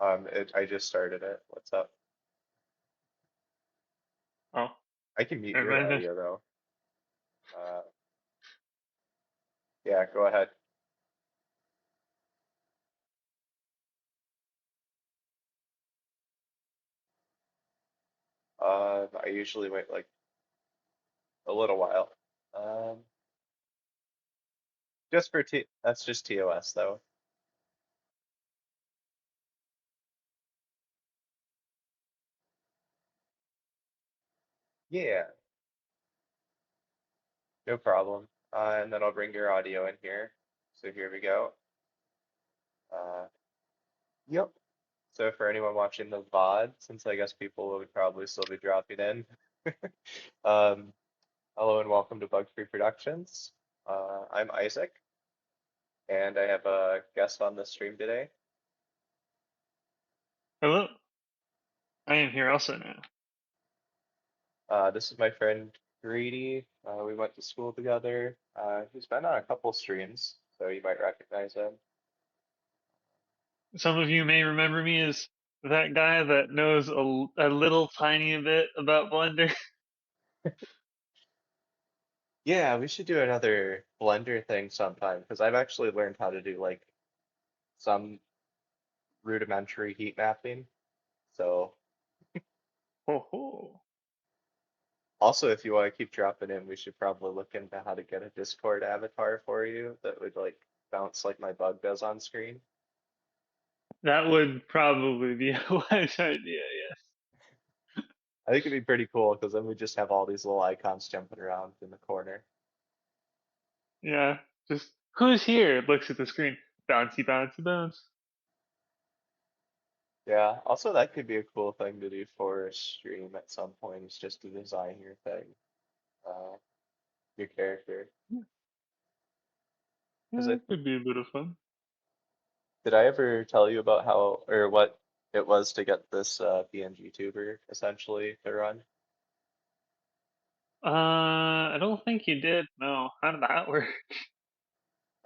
I just started it. What's up? Oh, I can mute never your mind then. audio though. Uh, yeah, go ahead. I usually wait like a little while. Um, just for T, that's just TOS though. Yeah, no problem. And then I'll bring your audio in here. So here we go. Uh, yep. So for anyone watching the VOD, since I guess people would probably still be dropping in, um, hello and welcome to Bug Free Productions. I'm Isaac, and I have a guest on the stream today. Hello, I am here also now. This is my friend Grady. We went to school together. He's been on a couple streams, so you might recognize him. Some of you may remember me as that guy that knows a little tiny bit about Blender. Yeah, we should do another Blender thing sometime because I've actually learned how to do like some rudimentary heat mapping. So Ho ho. also, if you want to keep dropping in, we should probably look into how to get a Discord avatar for you that would like bounce like my bug does on screen. That would probably be a wise idea, yes. I think it'd be pretty cool because then we just have all these little icons jumping around in the corner. Yeah, just who's here? Looks at the screen. Bouncy, bouncy, bounce. Yeah, also that could be a cool thing to do for a stream at some point is just to design your thing, uh, your character. Yeah, Because it could be a bit of fun. did I ever tell you about how or what it was to get this PNG tuber essentially to run? I don't think you did. No, how did that work?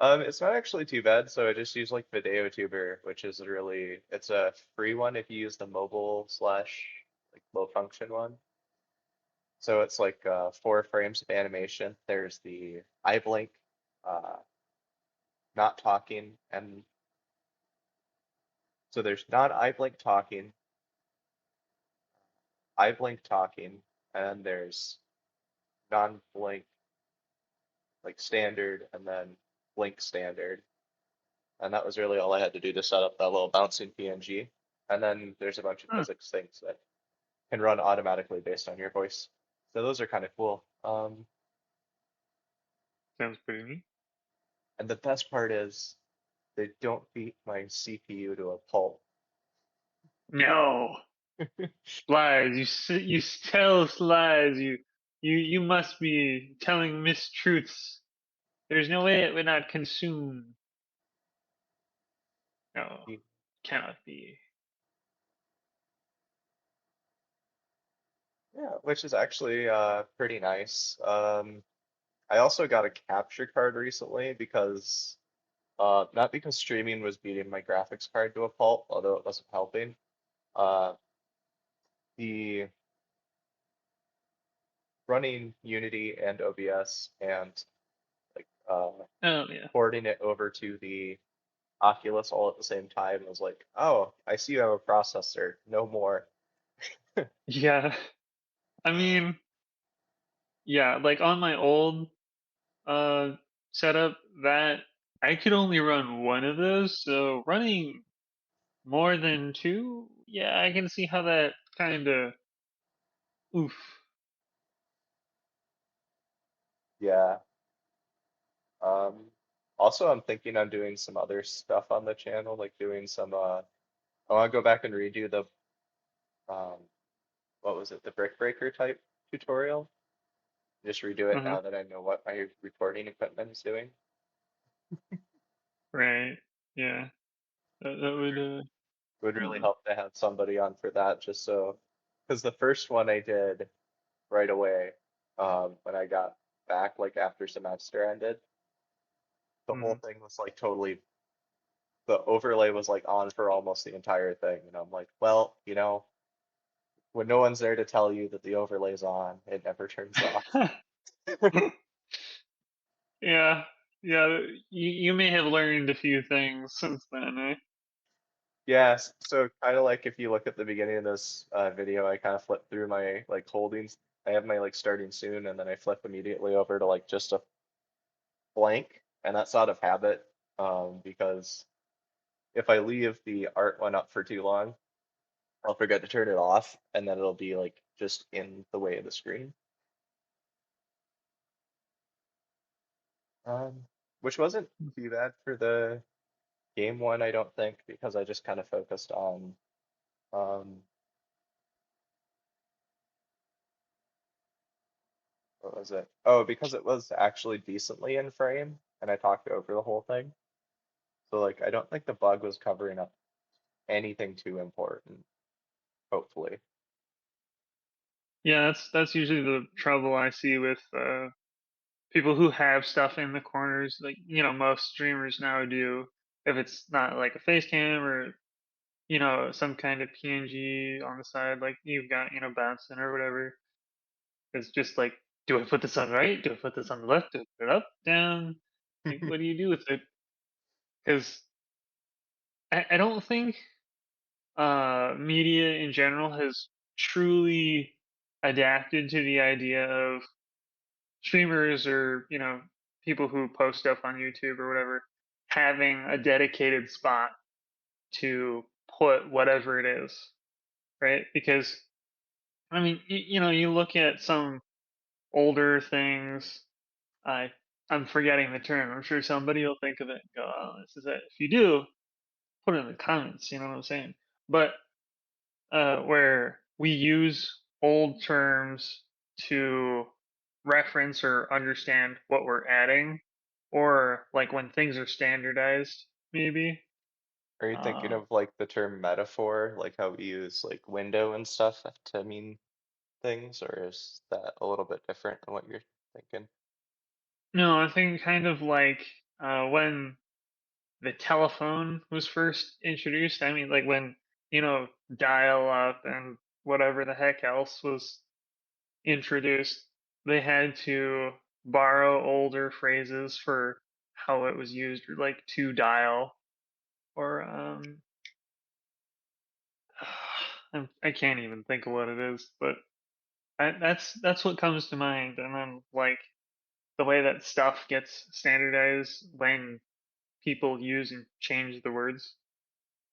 It's not actually too bad. So I just use like Video Tuber, which is really it's a free one if you use the mobile slash like low function one. So it's like 4 frames of animation. There's the eye blink, uh, not talking, and so there's not eye blink talking, eye blink talking, and there's non-blink like standard, and then blink standard. And that was really all I had to do to set up that little bouncing PNG. And then there's a bunch of Huh, physics things that can run automatically based on your voice. So those are kind of cool. sounds pretty neat. And the best part is they don't beat my CPU to a pulp. No. Lies. You tell us lies. You must be telling mistruths. There's no way it would not consume. No, cannot be. Yeah, which is actually pretty nice. I also got a capture card recently because not because streaming was beating my graphics card to a pulp, although it wasn't helping. Uh, the running Unity and OBS and like Oh yeah, porting it over to the Oculus all at the same time was like, oh, I see you have a processor, no more. yeah. I mean, yeah. Like on my old uh setup, that I could only run one of those. So running more than two, yeah, I can see how that kind of oof. Yeah. Um, Also, I'm thinking I'm doing some other stuff on the channel, like doing some. I want to go back and redo the um, what was it, the brick breaker type tutorial. Just redo it Uh-huh. now that I know what my recording equipment is doing. Right. Yeah. That would Would really hmm. help to have somebody on for that, just so because the first one I did right away when I got back, like after semester ended, the whole Hmm. thing was like totally the overlay was like on for almost the entire thing, and I'm like, well, when no one's there to tell you that the overlay's on, it never turns off. Yeah, yeah. You may have learned a few things since then, eh? Yes, so kind of like if you look at the beginning of this video, I kind of flip through my like holdings. I have my like starting soon, and then I flip immediately over to like just a blank, and that's out of habit, because if I leave the art one up for too long, I'll forget to turn it off, and then it'll be like just in the way of the screen. Um, which wasn't too bad for the game one, I don't think, because I just kind of focused on um, what was it? Oh, because it was actually decently in frame, and I talked over the whole thing. So like, I don't think the bug was covering up anything too important, hopefully. Yeah, that's usually the trouble I see with people who have stuff in the corners. Like, most streamers now do. If it's not like a face cam or some kind of PNG on the side, like you've got bouncing or whatever. It's just like, do I put this on right? Do I put this on the left? Do I put it up, down? Like, what do you do with it? Because I don't think media in general has truly adapted to the idea of streamers or people who post stuff on YouTube or whatever having a dedicated spot to put whatever it is, right? Because I mean, you look at some older things. I I'm forgetting the term. I'm sure somebody will think of it and go, "Oh, this is it." If you do, put it in the comments. You know what I'm saying? But where we use old terms to reference or understand what we're adding, or like when things are standardized, maybe. Are you thinking Uh, of like the term metaphor, like how we use like window and stuff to mean things, or is that a little bit different than what you're thinking? no, I think kind of like when the telephone was first introduced. I mean, like when dial up and whatever the heck else was introduced, they had to borrow older phrases for how it was used, like to dial, or I can't even think of what it is, but that's what comes to mind. And then like the way that stuff gets standardized when people use and change the words.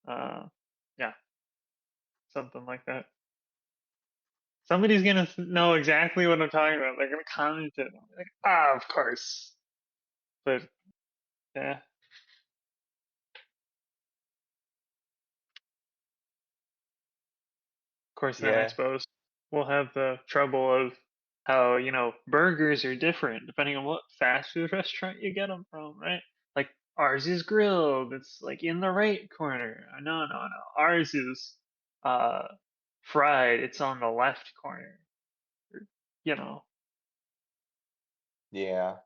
Uh, yeah, something like that. Somebody's gonna know exactly what I'm talking about. They're gonna comment it. I'm like, of course. But yeah, of course. Then I Yeah, suppose we'll have the trouble of how burgers are different depending on what fast food restaurant you get them from, right? Like ours is grilled. It's like in the right corner. No, no, no. Ours is uh fried. It's on the left corner. Or, you know. yeah.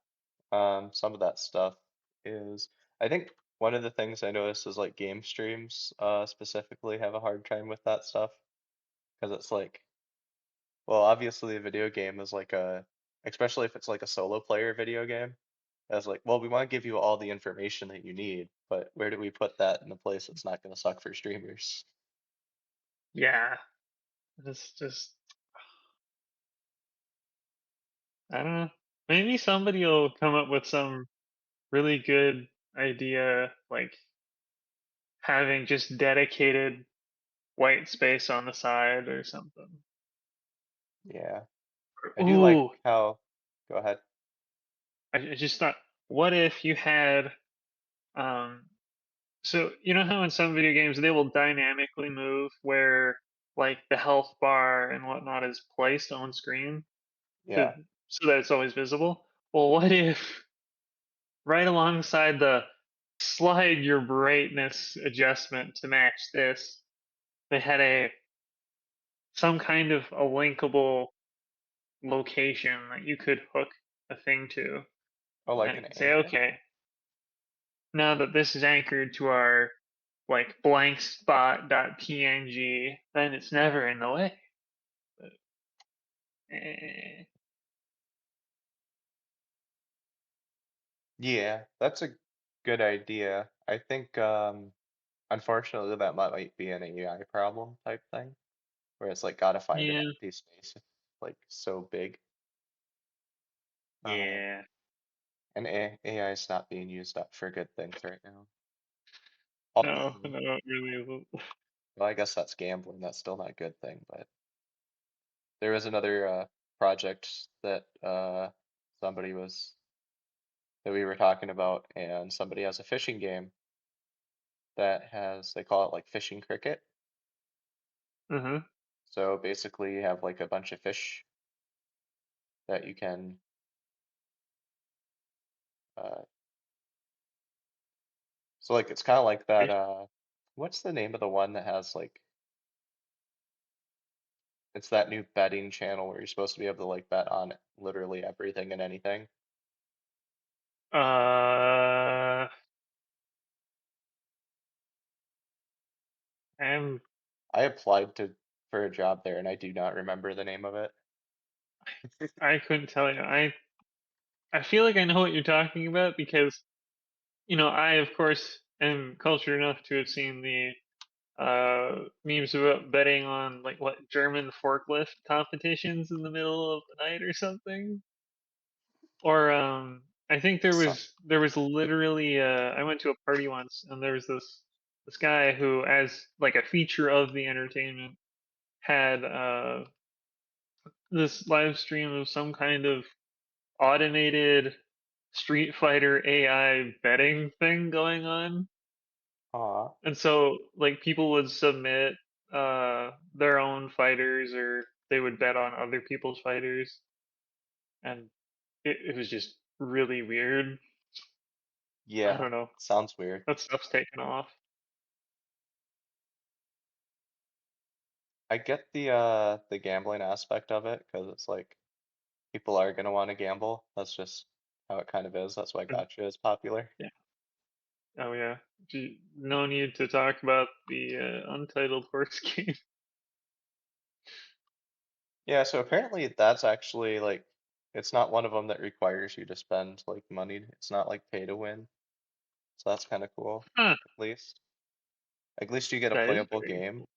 Some of that stuff is, I think one of the things I noticed is like game streams, specifically have a hard time with that stuff because it's like, well, obviously the video game is like especially if it's like a solo player video game. It's like, well, we want to give you all the information that you need, but where do we put that in a place that's not going to suck for streamers? Yeah. It's just I don't know. Maybe somebody will come up with some really good idea, like having just dedicated white space on the side or something. Yeah. I do like Ooh, how, go ahead. I just thought, what if you had, um, so you know how in some video games they will dynamically move where like the health bar and whatnot is placed on screen to Yeah. so that it's always visible? Well, what if right alongside the slide your brightness adjustment to match this, they had a some kind of a linkable location that you could hook a thing to Oh, like an and say, anchor? okay, now that this is anchored to our like blank spot.png, then it's never in the way. But, eh, Yeah, that's a good idea. I think unfortunately that might be an AI problem type thing, where it's like gotta find an yeah, empty space like so big. Um yeah. and AI is not being used up for good things right now. No, Although, no, it really isn't. well, I guess that's gambling. That's still not a good thing, but there was another project that somebody was that we were talking about, and somebody has a fishing game that has, they call it like fishing cricket. Uh-huh. So basically you have like a bunch of fish that you can uh so like it's kind of like that what's the name of the one that has like it's that new betting channel where you're supposed to be able to like bet on literally everything and anything. Uh, I'm, I applied to for a job there and I do not remember the name of it. I couldn't tell you. I feel like I know what you're talking about because, I of course am cultured enough to have seen the memes about betting on like what German forklift competitions in the middle of the night or something. Or I think there So, was there was literally I went to a party once and there was this guy who, as like a feature of the entertainment, had this live stream of some kind of automated Street Fighter AI betting thing going on. aw, And so like people would submit their own fighters, or they would bet on other people's fighters, and it was just really weird. I yeah, don't know. sounds weird. That stuff's taken off. I get the gambling aspect of it because it's like people are gonna want to gamble. That's just how it kind of is. That's why And Gacha is popular. yeah. Oh yeah. No need to talk about the Untitled Horse game. Yeah, so apparently that's actually like it's not one of them that requires you to spend like money. It's not like pay to win. So that's kind of cool, Huh. at least. At least you get a That is playable very game. cool.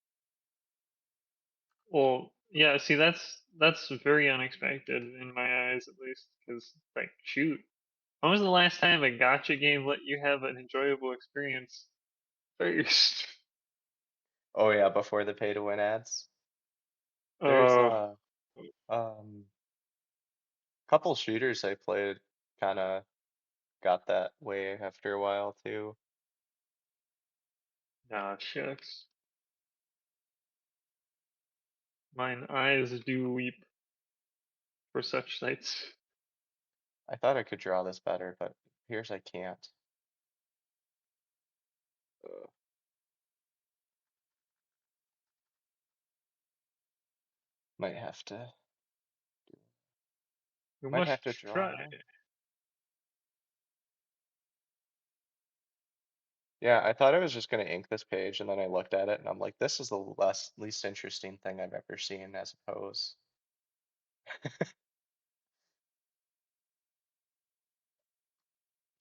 Well, yeah. See, that's very unexpected in my eyes, at least. Because like, shoot, when was the last time a gotcha game let you have an enjoyable experience first? Oh yeah, before the pay to win ads. There's Oh, um couple shooters I played kind of got that way after a while too. nah, shucks. Mine eyes do weep for such sights. I thought I could draw this better, but here's I can't. Uh, might have to You might must have to try. draw. Yeah, I thought I was just gonna ink this page, and then I looked at it, and I'm like, this is the least interesting thing I've ever seen as a pose.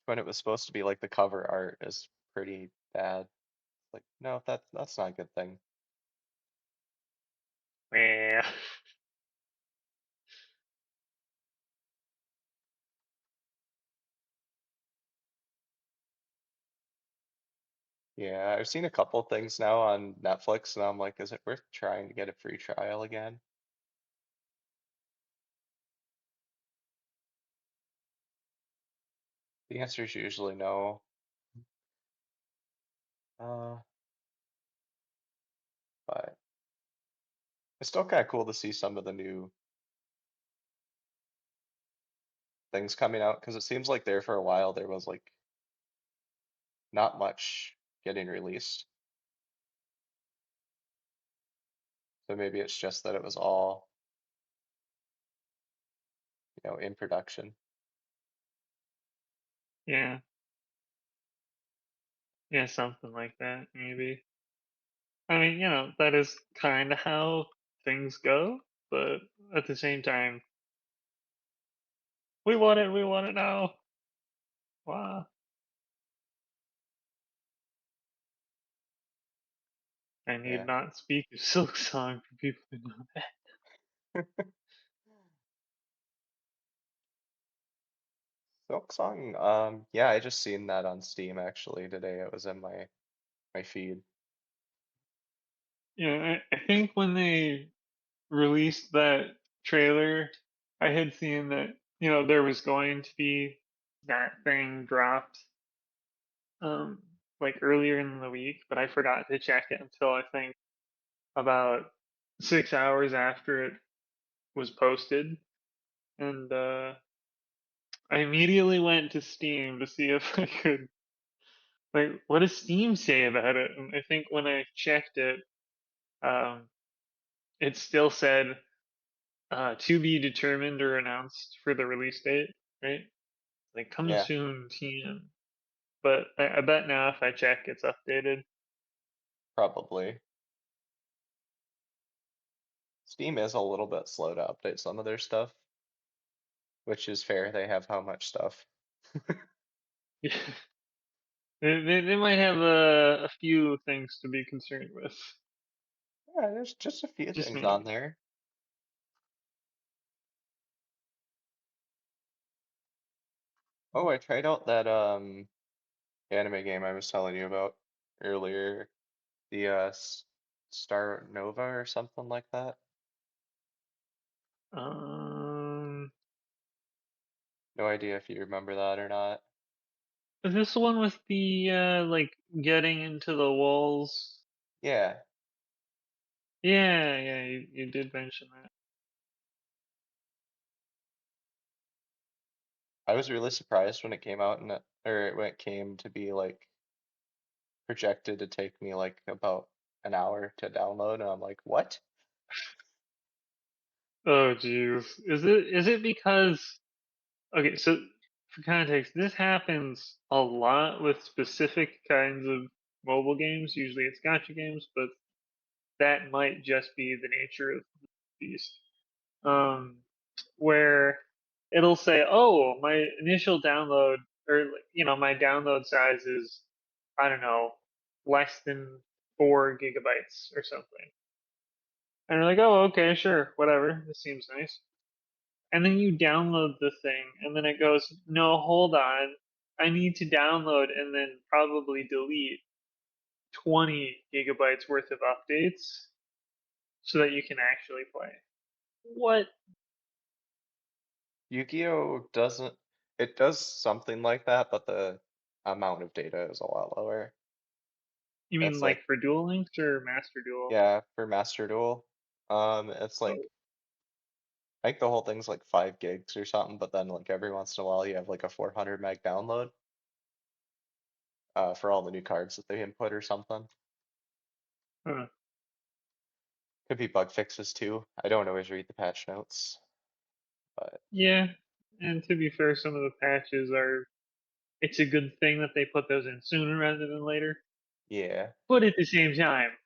When it was supposed to be like the cover art is pretty bad. Like, no, that's not a good thing. Yeah. Yeah, I've seen a couple things now on Netflix, and I'm like, is it worth trying to get a free trial again? The answer is usually no. Uh, but it's still kind of cool to see some of the new things coming out because it seems like there for a while there was like not much getting released. So maybe it's just that it was all, in production. Yeah. Yeah, something like that, maybe. I mean, that is kind of how things go, but at the same time, we want it now. Wow. I need Yeah. not speak of Silk Song for people to know that. Silk Song, yeah, I just seen that on Steam actually today. It was in my feed. Yeah, I think when they released that trailer, I had seen that, there was going to be that thing dropped um like earlier in the week, but I forgot to check it until I think about 6 hours after it was posted. And I immediately went to Steam to see if I could, like, what does Steam say about it? And I think when I checked it, um, it still said to be determined or announced for the release date, right? Like coming Yeah, soon, TM. But I bet now if I check, it's updated. probably. Steam is a little bit slow to update some of their stuff, which is fair. They have how much stuff? They might have a few things to be concerned with, Yeah, there's just a few just things on maybe. there. Oh, I tried out that anime game I was telling you about earlier, the Star Nova or something like that. Um, No idea if you remember that or not. is this the one with the like getting into the walls? Yeah, Yeah, yeah, you did mention that. I was really surprised when it came out and or when it came to be like projected to take me like about an hour to download, and I'm like, what? Oh, jeez. Is it because okay, so for context, this happens a lot with specific kinds of mobile games. Usually it's gotcha games, but that might just be the nature of the beast. Where it'll say, "Oh, my initial download or my download size is I don't know, less than 4 gigabytes or something." And you're like, "Oh, okay, sure, whatever. This seems nice." And then you download the thing, and then it goes, "No, hold on. I need to download and then probably delete 20 gigabytes worth of updates so that you can actually play." What? Yu-Gi-Oh doesn't, it does something like that, but the amount of data is a lot lower. You mean It's like like, for Duel Links or Master Duel? yeah, for Master Duel, it's Oh, like, I think the whole thing's like 5 gigs or something, but then like every once in a while you have like a 400 meg download, for all the new cards that they input or something. huh. Could be bug fixes too. I don't always read the patch notes, but Yeah, and to be fair, some of the patches are. It's a good thing that they put those in sooner rather than later. yeah. But at the same time,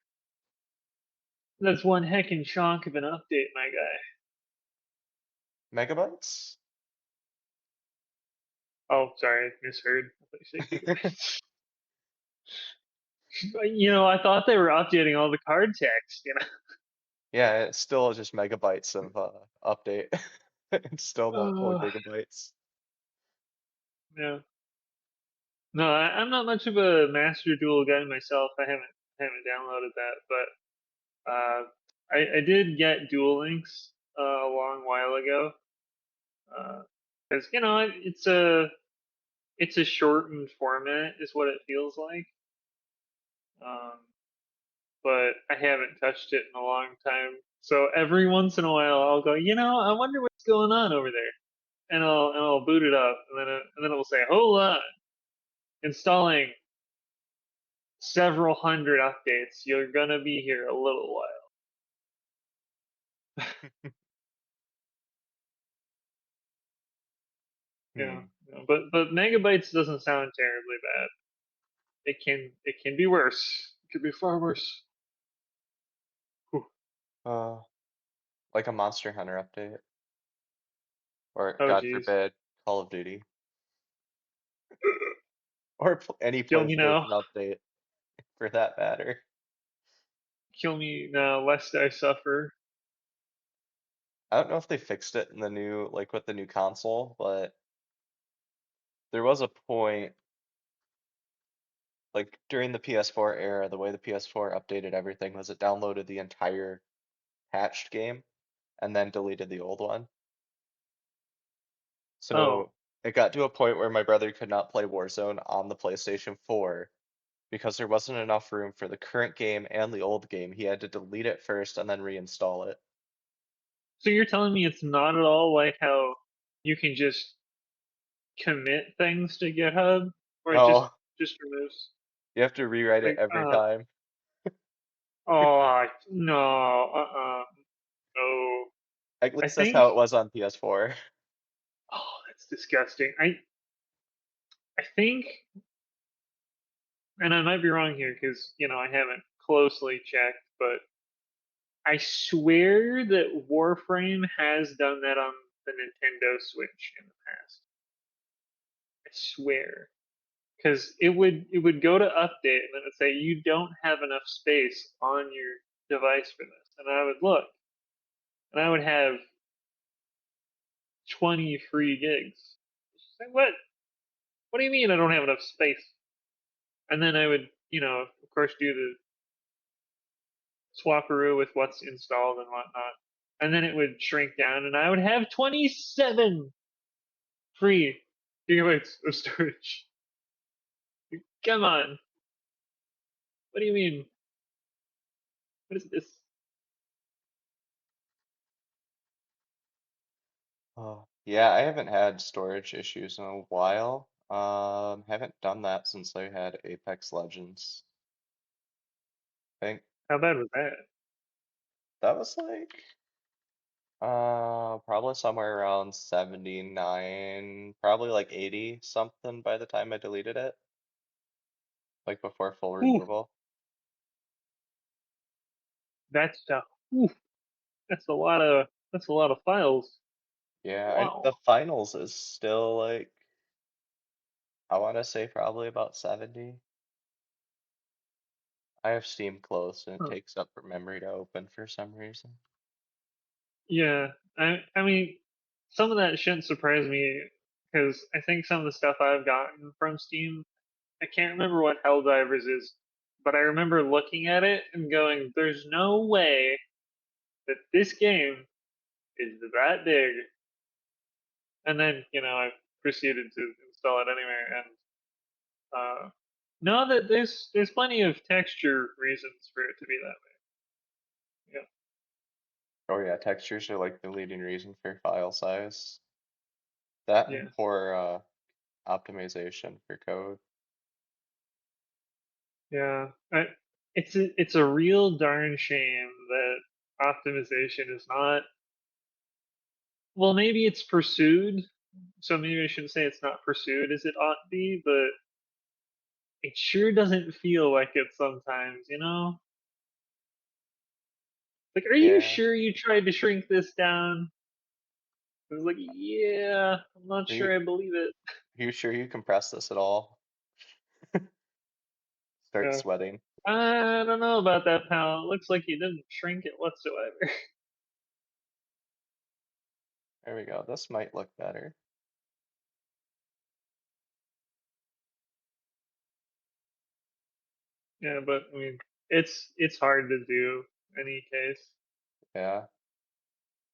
that's one heckin' chunk of an update, my guy. Megabytes? Oh, sorry, I misheard. I thought you said gigabytes. I thought they were updating all the card text. Yeah, it's still just megabytes of update. It's still not four Oh, gigabytes. yeah. No, I'm not much of a Master Duel guy myself. I haven't downloaded that, but I did get Duel Links a long while ago. Because it's a shortened format, is what it feels like. Um, but I haven't touched it in a long time. So every once in a while, I'll go, I wonder what's going on over there, and I'll boot it up, and then it will say, hold on, installing several hundred updates. You're gonna be here a little while. Yeah, Hmm. but megabytes doesn't sound terribly bad. it can be worse. It could be far worse. Whew. Uh, like a Monster Hunter update, or Oh God jeez. forbid, Call of Duty, or any Kill me PlayStation now. update for that matter. Kill me now, lest I suffer. I don't know if they fixed it in the new, like with the new console, but there was a point, like during the PS4 era, the way the PS4 updated everything was it downloaded the entire patched game and then deleted the old one. Oh, So it got to a point where my brother could not play Warzone on the PlayStation 4 because there wasn't enough room for the current game and the old game. He had to delete it first and then reinstall it. so you're telling me it's not at all like how you can just commit things to GitHub, or it just No, just removes you have to rewrite it like every time. oh no no. At I least that's think how it was on PS4. that's disgusting. I think, and I might be wrong here because I haven't closely checked, but I swear that Warframe has done that on the Nintendo Switch in the past. I swear. Because it would go to update and then it'd say you don't have enough space on your device for this, and I would look and I would have 20 free gigs. Like, what do you mean I don't have enough space? And then I would of course do the swaparoo with what's installed and whatnot, and then it would shrink down and I would have 27 free gigabytes of storage. Come on, what do you mean? What is this? Oh, yeah, I haven't had storage issues in a while. Haven't done that since I had Apex Legends. I think How bad was that? that was like probably somewhere around 79, probably like 80 something by the time I deleted it, like before full Ooh, removal. that's ooh, that's a lot of files. Yeah, the Wow. finals is still like I want to say probably about 70. I have Steam closed and it Huh. takes up memory to open for some reason. Yeah, I mean, some of that shouldn't surprise me because I think some of the stuff I've gotten from Steam, I can't remember what Helldivers is, but I remember looking at it and going, "There's no way that this game is that big." And then I proceeded to install it anyway, and no, that there's plenty of texture reasons for it to be that way. Oh yeah, textures are like the leading reason for file size. That Yeah, and yeah, poor optimization for code. yeah. It's a real darn shame that optimization is not. Well, maybe it's pursued, so maybe I shouldn't say it's not pursued as it ought to be, but it sure doesn't feel like it sometimes. Like, are you Yeah. sure you tried to shrink this down? It's like, yeah, I'm not Are you sure I believe it. are you sure you compressed this at all? Start Yeah. sweating. I don't know about that, pal. It looks like you didn't shrink it whatsoever. There we go. This might look better. Yeah, but I mean, it's hard to do any case. Yeah.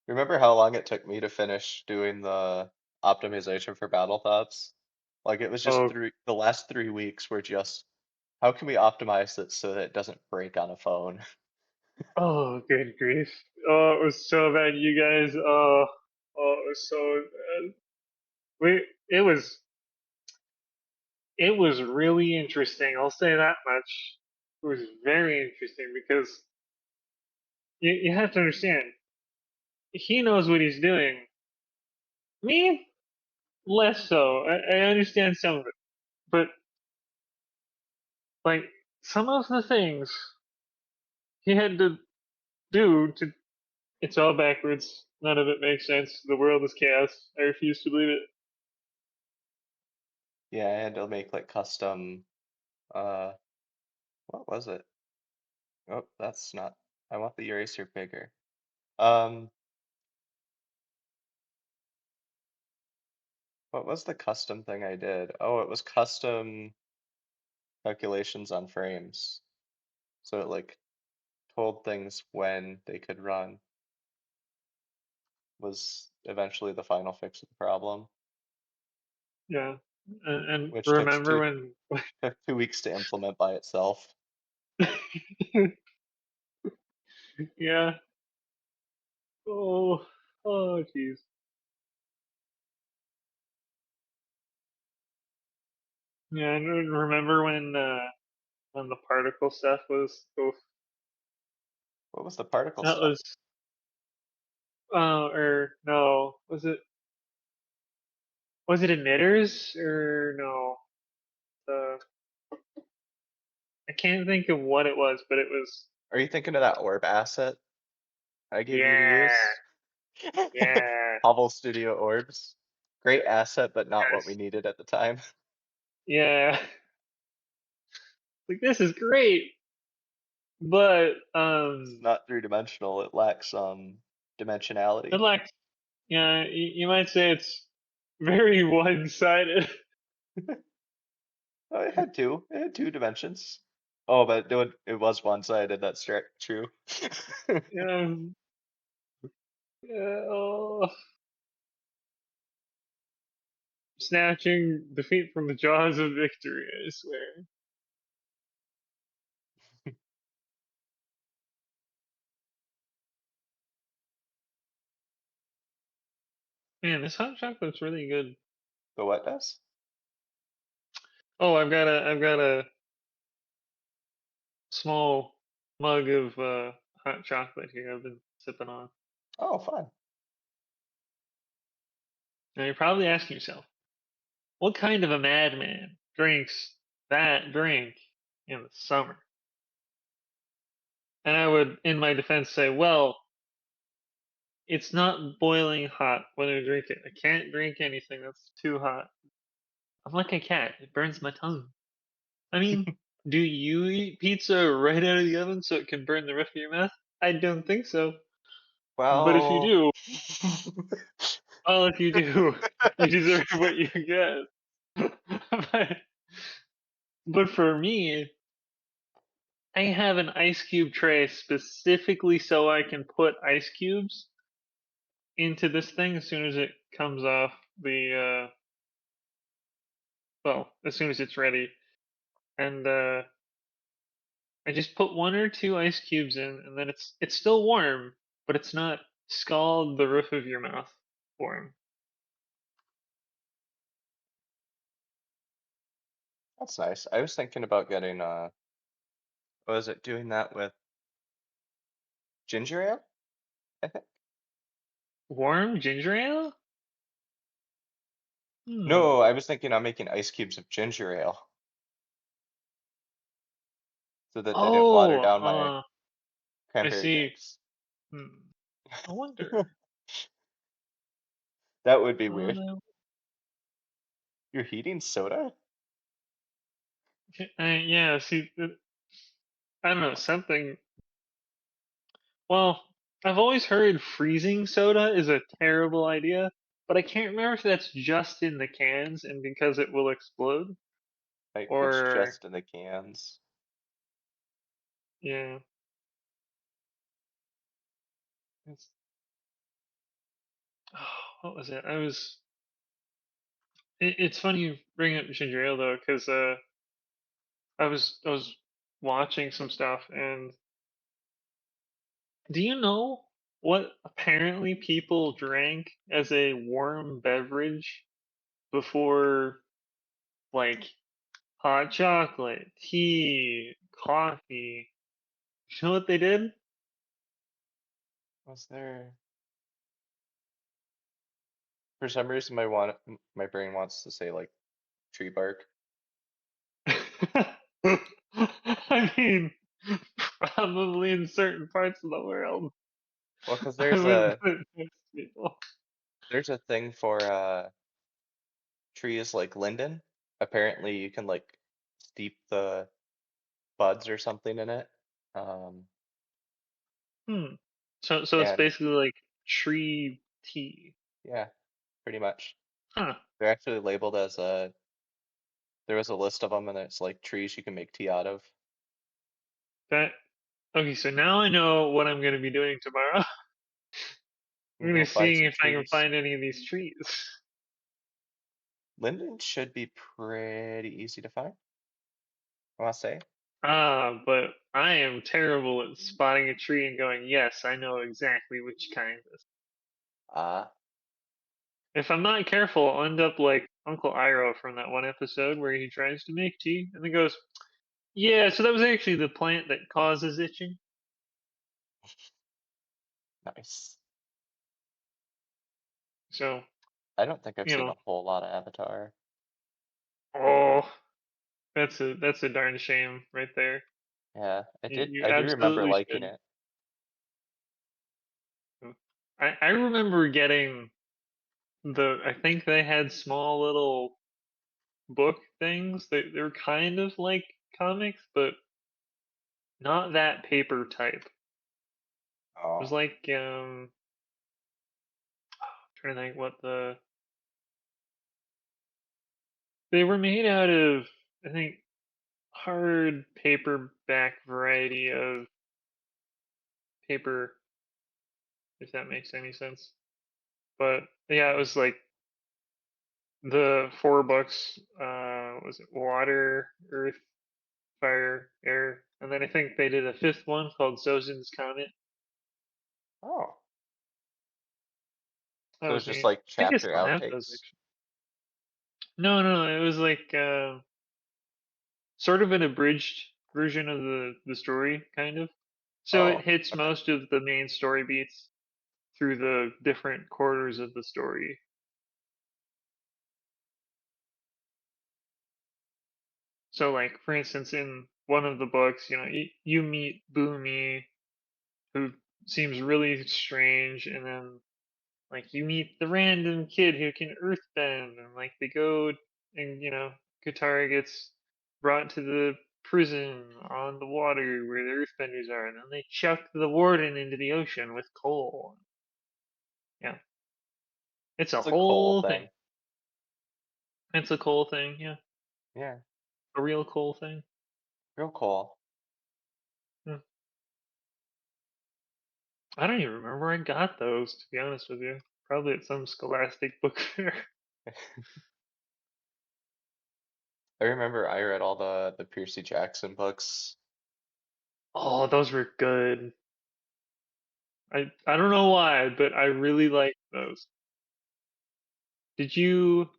Remember how long it took me to finish doing the optimization for Battle Thoughts? Like it was just Oh, the last 3 weeks were just how can we optimize it so that it doesn't break on a phone? oh, good grief! Oh, it was so bad, you guys. Oh, it was so bad. We, it was, it was really interesting. I'll say that much. It was very interesting because you have to understand. He knows what he's doing. Me, less so. I understand some of it, but like some of the things he had to do to. It's all backwards. None of it makes sense. The world is chaos. I refuse to believe it. Yeah, I had to make like custom, uh, what was it? Oh, that's not, I want the eraser bigger. Um, what was the custom thing I did? Oh, it was custom calculations on frames. So it like told things when they could run was eventually the final fix of the problem, Yeah, and which remember when? took 2 weeks to implement by itself. Yeah. Oh. Oh, jeez. Yeah, and remember when the particle stuff was. Oh, What was the particle that stuff? was. Or no, was it emitters or no? The I can't think of what it was, but it was. Are you thinking of that orb asset I gave you to Yeah, use? yeah, Hubble Studio orbs. Great asset, but not what we yes, needed at the time. yeah. Like this is great, but It's not three-dimensional, it lacks it dimensionality. lacks. Yeah, you might say it's very one-sided. Oh, it had two dimensions. Oh, but it was one-sided, that's true. Yeah, yeah. Oh, snatching defeat from the jaws of victory. I swear. Man, this hot chocolate's really good. The what does? Oh, I've got a small mug of hot chocolate here. I've been sipping on. Oh, fun. Now you're probably asking yourself, what kind of a madman drinks that drink in the summer? And I would, in my defense, say, well, it's not boiling hot when I drink it. I can't drink anything that's too hot. I'm like a cat. It burns my tongue. I mean, do you eat pizza right out of the oven so it can burn the roof of your mouth? I don't think so. But if you Well, do, well, if you do, you deserve what you get. but, but for me, I have an ice cube tray specifically so I can put ice cubes into this thing as soon as it comes off well, as soon as it's ready. And I just put one or two ice cubes in, and then it's still warm, but it's not scald the roof of your mouth warm. that's nice. I was thinking about getting what was it, doing that with ginger ale, I think. Warm ginger ale? Hmm. No, I was thinking on making ice cubes of ginger ale so that they didn't water Oh, down my I cranberry see. drinks. Hmm. I wonder. That would be weird. Uh, You're heating soda? yeah, see, I don't know, something. Well, I've always heard freezing soda is a terrible idea, but I can't remember if that's just in the cans and because it will explode, Like it's or just in the cans. yeah. It's, what was it? It's funny you bring up ginger ale though, because I was watching some stuff, and do you know what apparently people drank as a warm beverage before, like hot chocolate, tea, coffee? You know what they did? Was there for some reason my brain wants to say like tree bark. I mean, probably in certain parts of the world, Well, because I wouldn't put it next to people. there's a thing for trees like linden. Apparently, you can like steep the buds or something in it. Um, Hmm. So it's and basically like tree tea. yeah, pretty much. Huh. They're actually labeled as there was a list of them, and it's like trees you can make tea out of. That okay, so now I know what I'm gonna be doing tomorrow. I'm You gonna go be find seeing some if I can trees. find any of these trees. Linden should be pretty easy to find, I want to say. Ah, but I am terrible at spotting a tree and going, yes, I know exactly which kind this. Uh, If I'm not careful, I'll end up like Uncle Iroh from that one episode where he tries to make tea and then goes, yeah, so that was actually the plant that causes itching. nice. So, I don't think I've you seen know, a whole lot of Avatar. oh, that's a darn shame right there. Yeah, You I do remember absolutely liking should. it. I remember getting I think they had small little book things. They were kind of like comics, but not that paper type. It was Oh, like trying to think what they were made out of. I think hard paperback variety of paper, if that makes any sense. But yeah, it was like the four books. Was it Water, Earth, Fire, Air, and then I think they did a fifth one called Zozin's Comet. oh. That So was it's just neat. like I think I chapter still have those outtakes. actually. No, no, it was like sort of an abridged version of the story, kind of. So it Oh, hits okay. most of the main story beats through the different quarters of the story. So, like for instance, in one of the books, you meet Boomy, who seems really strange, and then like you meet the random kid who can earthbend, and like they go and Katara gets brought to the prison on the water where the earthbenders are, and then they chuck the warden into the ocean with coal. Yeah, it's a It's a coal whole thing. thing. It's a coal thing, yeah, Yeah, a real coal thing. real cool. Hmm. I don't even remember where I got those, to be honest with you. Probably at some Scholastic book fair. I remember I read all the Percy Jackson books. Oh, those were good. I don't know why, but I really liked those. Did you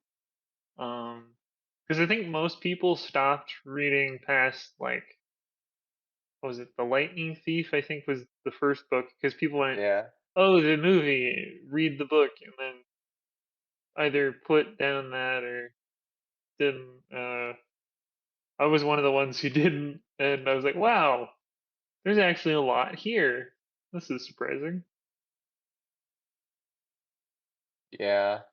because I think most people stopped reading past like what was it, The Lightning Thief, I think was the first book because people went, Yeah, "Oh, the movie, read the book," and then either put down that or didn't I was one of the ones who didn't, and I was like, "Wow, there's actually a lot here. This is surprising." yeah.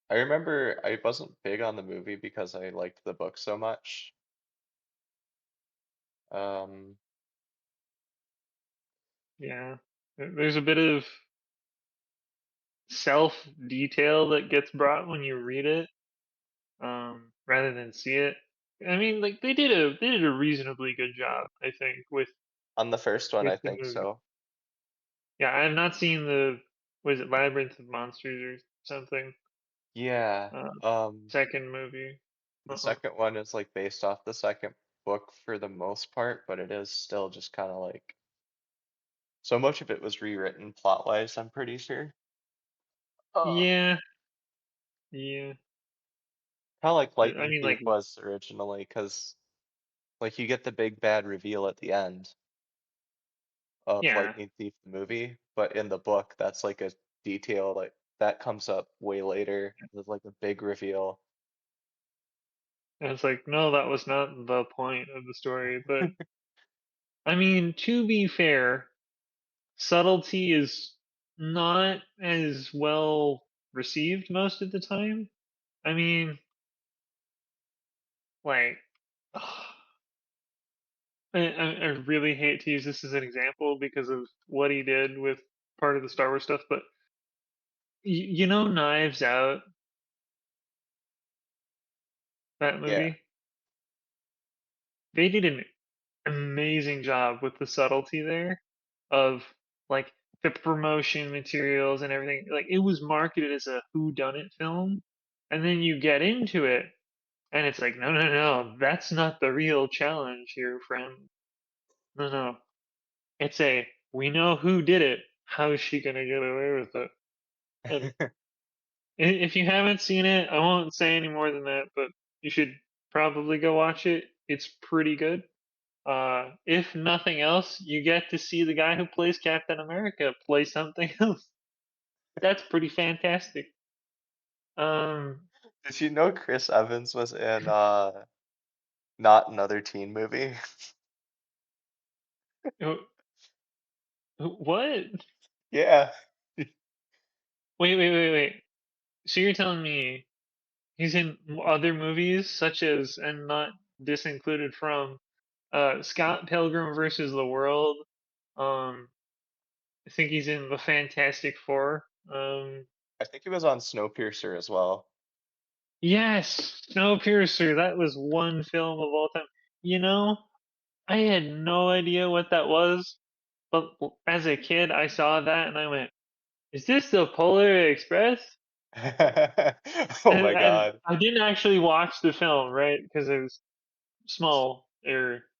I remember I wasn't big on the movie because I liked the book so much. Um, Yeah. There's a bit of self detail that gets brought when you read it, rather than see it. I mean, like they did a reasonably good job, I think, on the first one, with I the think movie. so. Yeah, I have not seen the was it Labyrinth of Monsters or something, Yeah. uh, Um, second movie. the Uh-huh. second one is like based off the second book for the most part, but it is still just kind of like so much of it was rewritten plot-wise, I'm pretty sure. Oh. Yeah, yeah. Kind of like I Lightning mean, Thief like, was originally, because like you get the big bad reveal at the end of yeah, Lightning Thief the movie, but in the book, that's like a detail like that comes up way later. There's like a big reveal. And it's like, no, that was not the point of the story. But I mean, to be fair, subtlety is not as well received most of the time. I mean, like, I really hate to use this as an example because of what he did with part of the Star Wars stuff, but you know, Knives Out, that Yeah. movie, they did an amazing job with the subtlety there of like the promotion materials and everything. Like it was marketed as a whodunit film, and then you get into it, and it's like, no, no, no, that's not the real challenge here, friend. No, no, it's a we know who did it. How is she gonna get away with it? And if you haven't seen it, I won't say any more than that, but you should probably go watch it. It's pretty good. If nothing else, you get to see the guy who plays Captain America play something else. That's pretty fantastic. Um, Did you know Chris Evans was in not another teen movie? wh- what? Yeah. Wait. So you're telling me he's in other movies, such as, and not this included from, Scott Pilgrim versus the World. Um, I think he's in the Fantastic Four. I think he was on Snowpiercer as well. Yes, Snowpiercer. That was one film of all time. You know, I had no idea what that was, but as a kid, I saw that and I went, "Is this the Polar Express?" Oh my And God. I didn't actually watch the film, right? Because it was smaller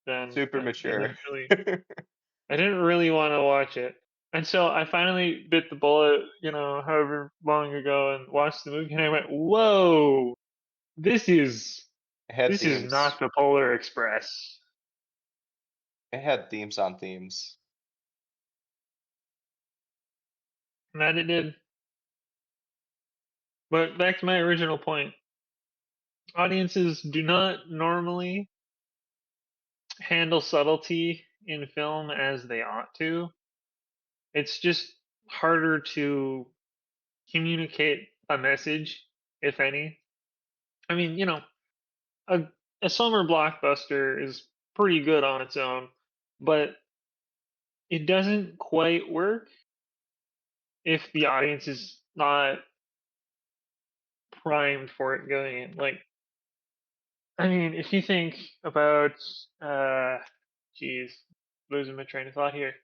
then. Super mature. I didn't really want to watch it. And so I finally bit the bullet, however long ago, and watched the movie, and I went, "Whoa, this is It had this is themes. not the Polar Express." It had themes on themes. And that it did. But back to my original point, audiences do not normally handle subtlety in film as they ought to. It's just harder to communicate a message, if any. I mean, a, a summer blockbuster is pretty good on its own, but it doesn't quite work if the audience is not primed for it going in. Like, I mean, if you think about, geez, losing my train of thought here.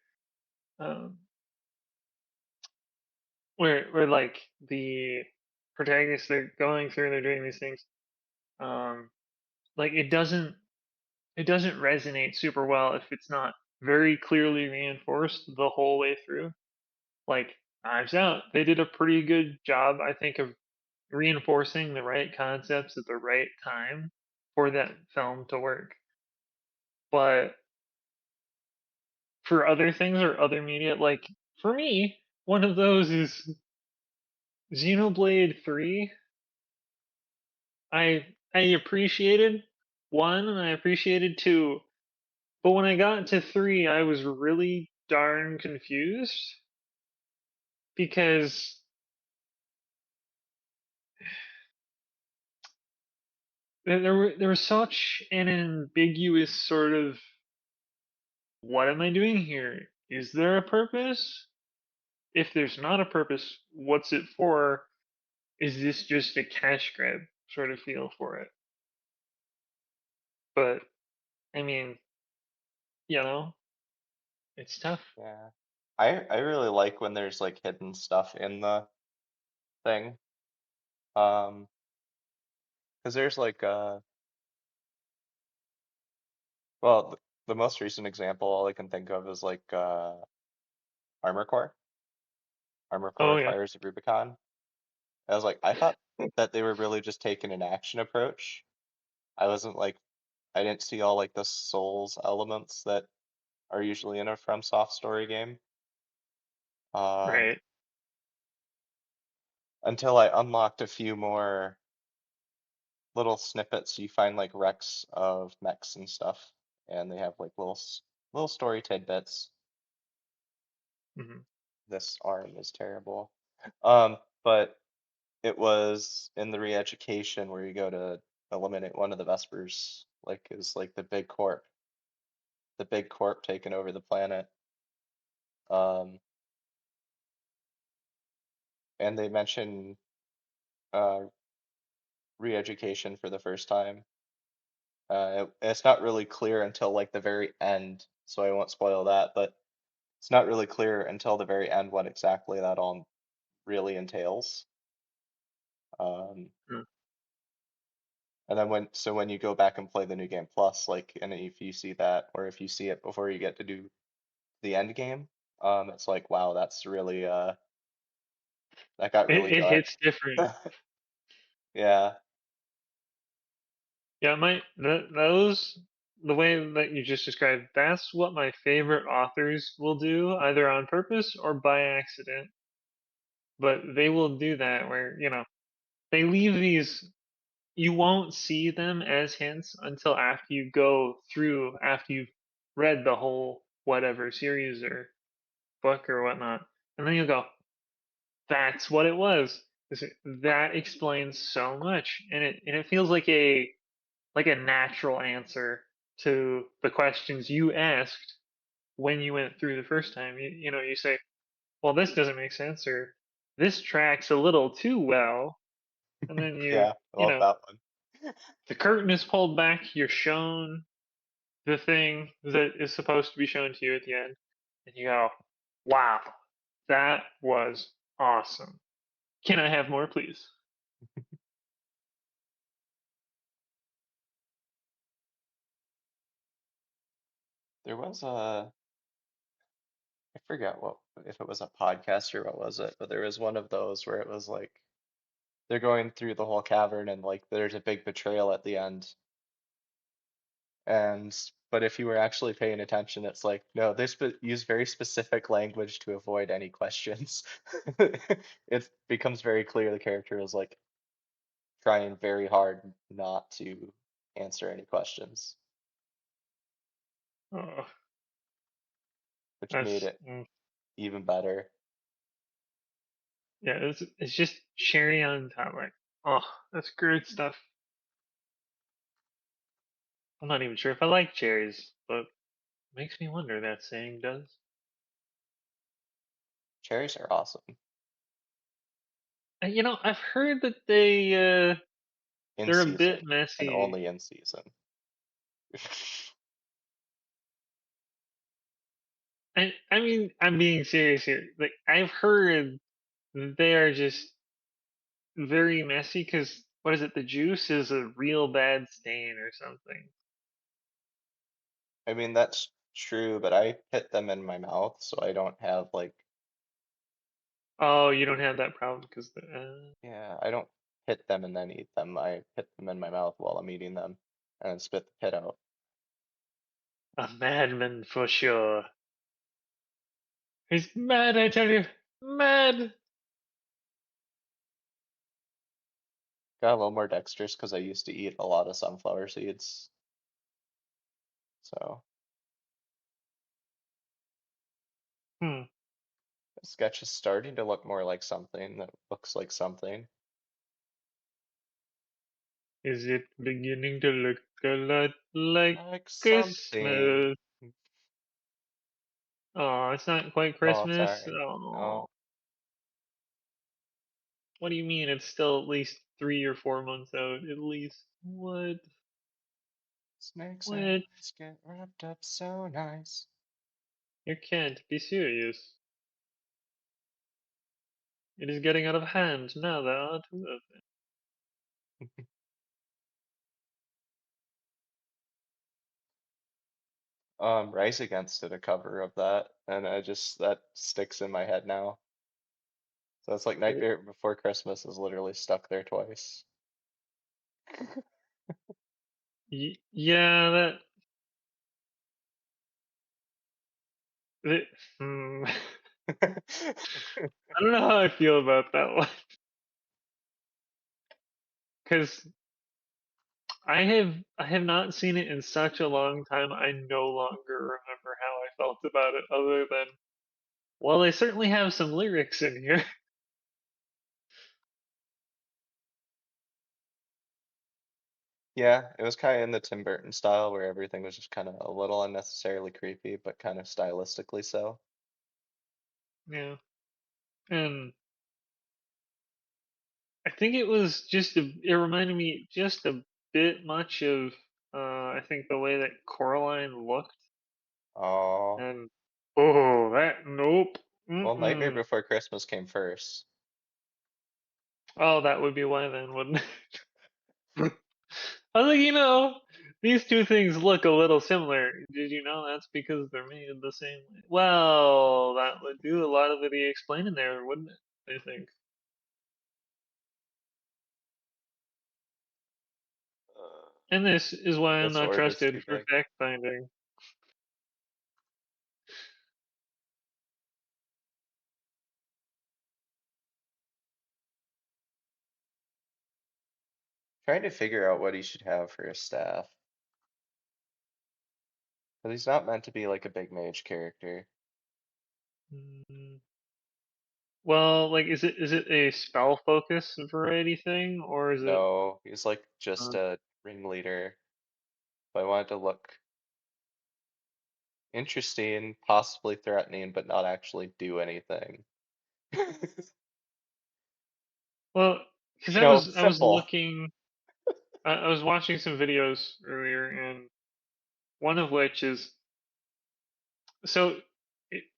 Um, where like the protagonists they're going through and they're doing these things. Um, like it doesn't resonate super well if it's not very clearly reinforced the whole way through. Like Knives Out, they did a pretty good job, I think, of reinforcing the right concepts at the right time for that film to work. But for other things or other media, like for me, one of those is Xenoblade 3. I appreciated one and I appreciated two, but when I got to three, I was really darn confused because there was such an ambiguous sort of, what am I doing here? Is there a purpose? If there's not a purpose, what's it for? Is this just a cash grab sort of feel for it? But I mean, you know, it's tough. Yeah. I really like when there's like hidden stuff in the thing. Um, because there's like well, the most recent example all I can think of is like Armor Core. Armor Oh Core yeah, Fires of Rubicon. I was like, I thought that they were really just taking an action approach. I wasn't like, I didn't see all like the Souls elements that are usually in a FromSoft story game. Um, right. until I unlocked a few more little snippets. You find like wrecks of mechs and stuff, and they have like little story tidbits. Hmm. This arm is terrible. But it was in the re-education where you go to eliminate one of the Vespers, like is like the big corp taking over the planet. Um, and they mention uh, re-education for the first time. It's not really clear until like the very end, so I won't spoil that, but it's not really clear until the very end what exactly that all really entails. Um, and then when you go back and play the new game plus, like, and if you see that, or if you see it before you get to do the end game, it's like, wow, that's really that got really It dark. hits different. Yeah, Yeah, those the way that you just described, that's what my favorite authors will do, either on purpose or by accident. But they will do that where, they leave these, you won't see them as hints until after you go through, after you've read the whole whatever series or book or whatnot. And then you'll go, that's what it was. That explains so much. And it feels like a natural answer to the questions you asked when you went through the first time. You say, well, this doesn't make sense, or this tracks a little too well. And then yeah, I love that one. the curtain is pulled back, you're shown the thing that is supposed to be shown to you at the end, and you go, wow, that was awesome. Can I have more, please? There was I forget what if it was a podcast or what was it, but there was one of those where it was like they're going through the whole cavern and like there's a big betrayal at the end. And but if you were actually paying attention, it's like, no, they use very specific language to avoid any questions. It becomes very clear the character is like trying very hard not to answer any questions, Oh, which made that's it even better. yeah, it's just cherry on top. Like, oh, that's great stuff. I'm not even sure if I like cherries, but makes me wonder, that saying does. Cherries are awesome And, I've heard that in they're a bit season and messy. only in season. I mean, I'm being serious here. Like, I've heard they are just very messy because what is it? The juice is a real bad stain or something. I mean, that's true, but I put them in my mouth, so I don't have like, Oh, you don't have that problem because yeah, I don't pit them and then eat them. I put them in my mouth while I'm eating them and then spit the pit out. a madman for sure. He's mad, I tell you, mad. Got a little more dexterous because I used to eat a lot of sunflower seeds. So Hmm. the sketch is starting to look more like something that looks like something. Is it beginning to look a lot like Like something. Christmas? Oh, it's not quite Oh, Christmas. sorry. Oh, No. what do you mean? It's still at least 3 or 4 months out, at least. What? Snakes and What? lace get wrapped up so nice. You can't be serious. It is getting out of hand now. There are two of them. Rise Against did a cover of that, and that sticks in my head now. So it's like W- Nightmare Before Christmas is literally stuck there twice. Yeah, that. I don't know how I feel about that one. Because I have not seen it in such a long time. I no longer remember how I felt about it, other than, well, they certainly have some lyrics in here. Yeah, it was kind of in the Tim Burton style where everything was just kind of a little unnecessarily creepy, but kind of stylistically so. Yeah, and I think it was just it reminded me just a bit much of I think the way that Coraline looked, Oh, and oh, that nope. well, Nightmare Mm-mm. Before Christmas came first. Oh, that would be why then, wouldn't it? I was like, these two things look a little similar. Did you know that's because they're made the same way? Well, that would do a lot of the explaining there, wouldn't it? I think. Uh, And this is why I'm this not orb is too trusted for big. fact finding. Trying to figure out what he should have for a staff. Because he's not meant to be like a big mage character. Mm, well, like, is it a spell focus variety thing, or is it? No, he's like just Uh, a ringleader. But I wanted to look interesting, possibly threatening, but not actually do anything. well, because You know, I was simple. looking, I was watching some videos earlier, and one of which is so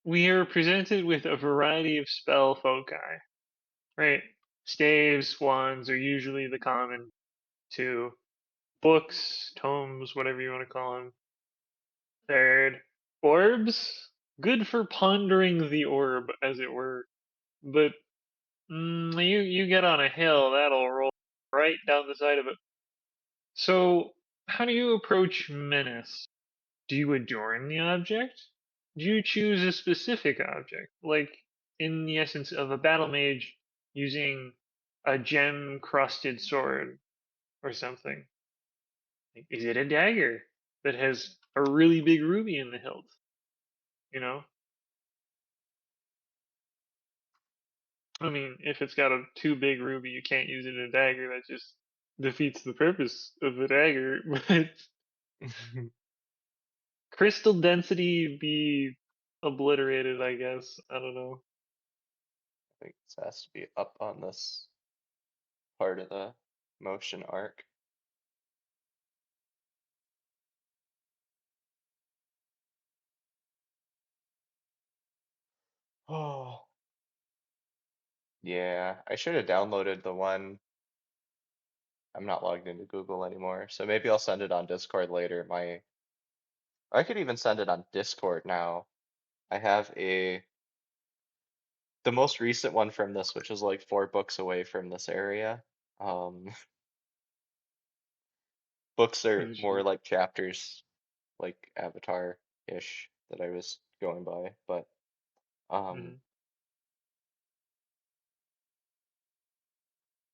we are presented with a variety of spell foci, right? Staves, wands are usually the common two. Books, tomes, whatever you want to call them. Third, orbs, good for pondering the orb, as it were. But you get on a hill, that'll roll right down the side of it. So, how do you approach menace? Do you adorn the object? Do you choose a specific object, like in the essence of a battle mage using a gem-crusted sword or something? Like, is it a dagger that has a really big ruby in the hilt? You know, I mean, if it's got a too big ruby, you can't use it in a dagger. That just defeats the purpose of the dagger. But I crystal density be obliterated, I guess. I don't know. think this has to be up on this part of the motion arc. Oh, yeah, I should have downloaded the one. I'm not logged into Google anymore, so maybe I'll send it on Discord later. I could even send it on Discord now. I have the most recent one from this, which is like 4 books away from this area. Um, books are more Gotcha. like chapters, like Avatar-ish that I was going by, but um, Mhm.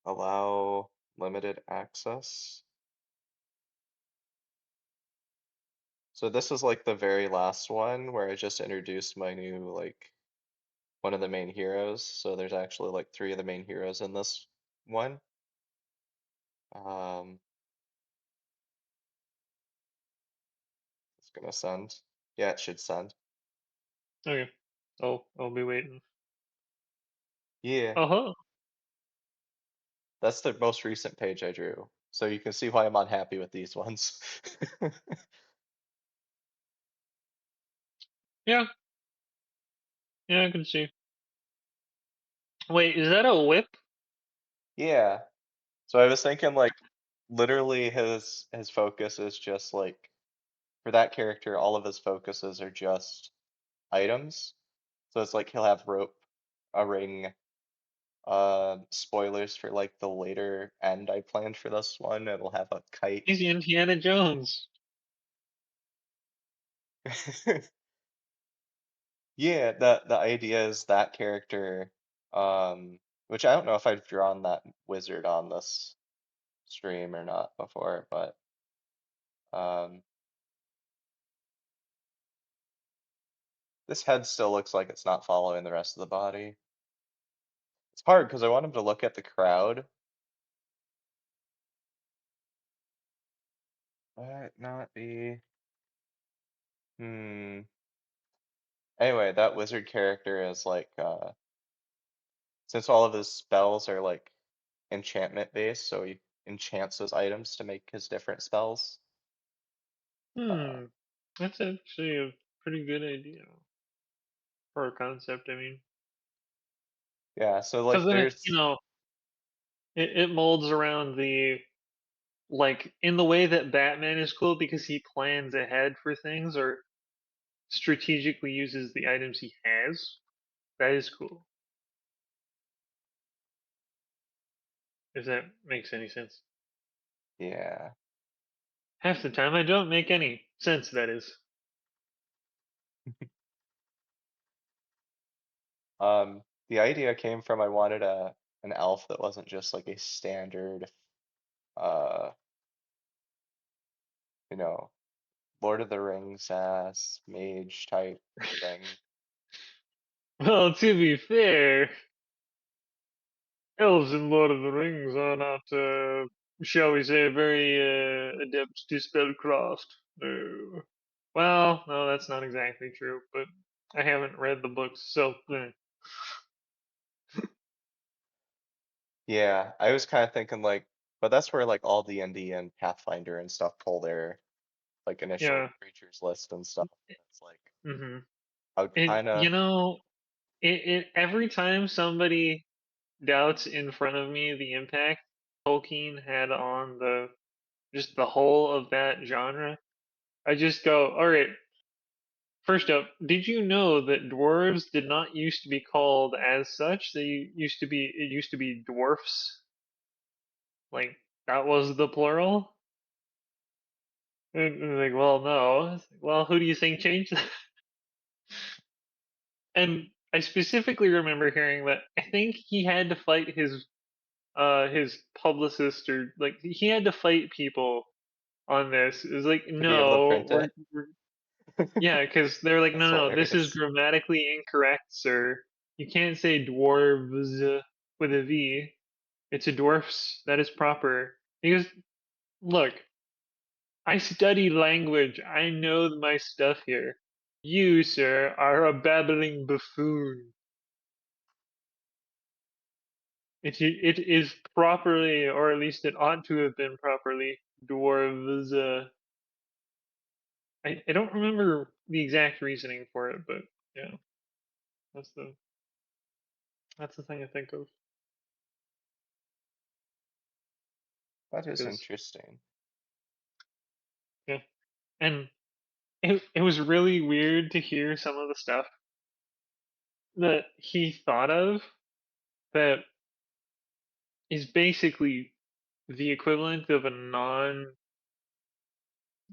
allow limited access. So this is like the very last one where I just introduced my new like one of the main heroes. So there's actually like 3 of the main heroes in this one. Um, it's gonna send. Yeah, it should send. Okay. I'll be waiting. Yeah, Uh-huh. that's the most recent page I drew. So you can see why I'm unhappy with these ones. Yeah, yeah, I can see. Wait, is that a whip? Yeah. So I was thinking like literally his focus is just like for that character, all of his focuses are just items. So it's like he'll have rope, a ring, spoilers for like the later end I planned for this one. It'll have a kite. He's Indiana Jones. Yeah, the idea is that character, which I don't know if I've drawn that wizard on this stream or not before, but Um, this head still looks like it's not following the rest of the body. It's hard because I want him to look at the crowd, but not be. Hmm. Anyway, that wizard character is like, since all of his spells are like enchantment based, so he enchants those items to make his different spells. Uh, Hmm. That's actually a pretty good idea for a concept. I mean, yeah, so because like then there's, it molds around the like in the way that Batman is cool because he plans ahead for things or strategically uses the items he has. That is cool. If that makes any sense. yeah. Half the time I don't make any sense, that is. The idea came from I wanted an elf that wasn't just like a standard, uh, you know, Lord of the Rings ass mage type thing. Well, to be fair, elves in Lord of the Rings are not, shall we say, very adept to spellcraft. No. Well, no, that's not exactly true, but I haven't read the books, so Yeah, I was kind of thinking like, but that's where like all D&D and Pathfinder and stuff pull their like initial yeah. creatures list and stuff. It's like hmm I would And kind of, it every time somebody doubts in front of me the impact Tolkien had on the just the whole of that genre, I just go, all right. First up, did you know that dwarves did not used to be called as such? It used to be dwarfs. Like that was the plural. And like, well, no. It's like, well, who do you think changed that? And I specifically remember hearing that I think he had to fight his publicist or like he had to fight people on this. It was like, to be able to no, print it. we're yeah, because they're like, That's no, no, this is hilarious. grammatically incorrect, sir. You can't say dwarves with a V. It's a dwarfs. That is proper. He goes, look, I study language. I know my stuff here. You, sir, are a babbling buffoon. It is properly, or at least it ought to have been properly, dwarves. I don't remember the exact reasoning for it, but yeah, that's the that's the thing I think of. That is Because interesting. yeah, and it was really weird to hear some of the stuff that he thought of that is basically the equivalent of a non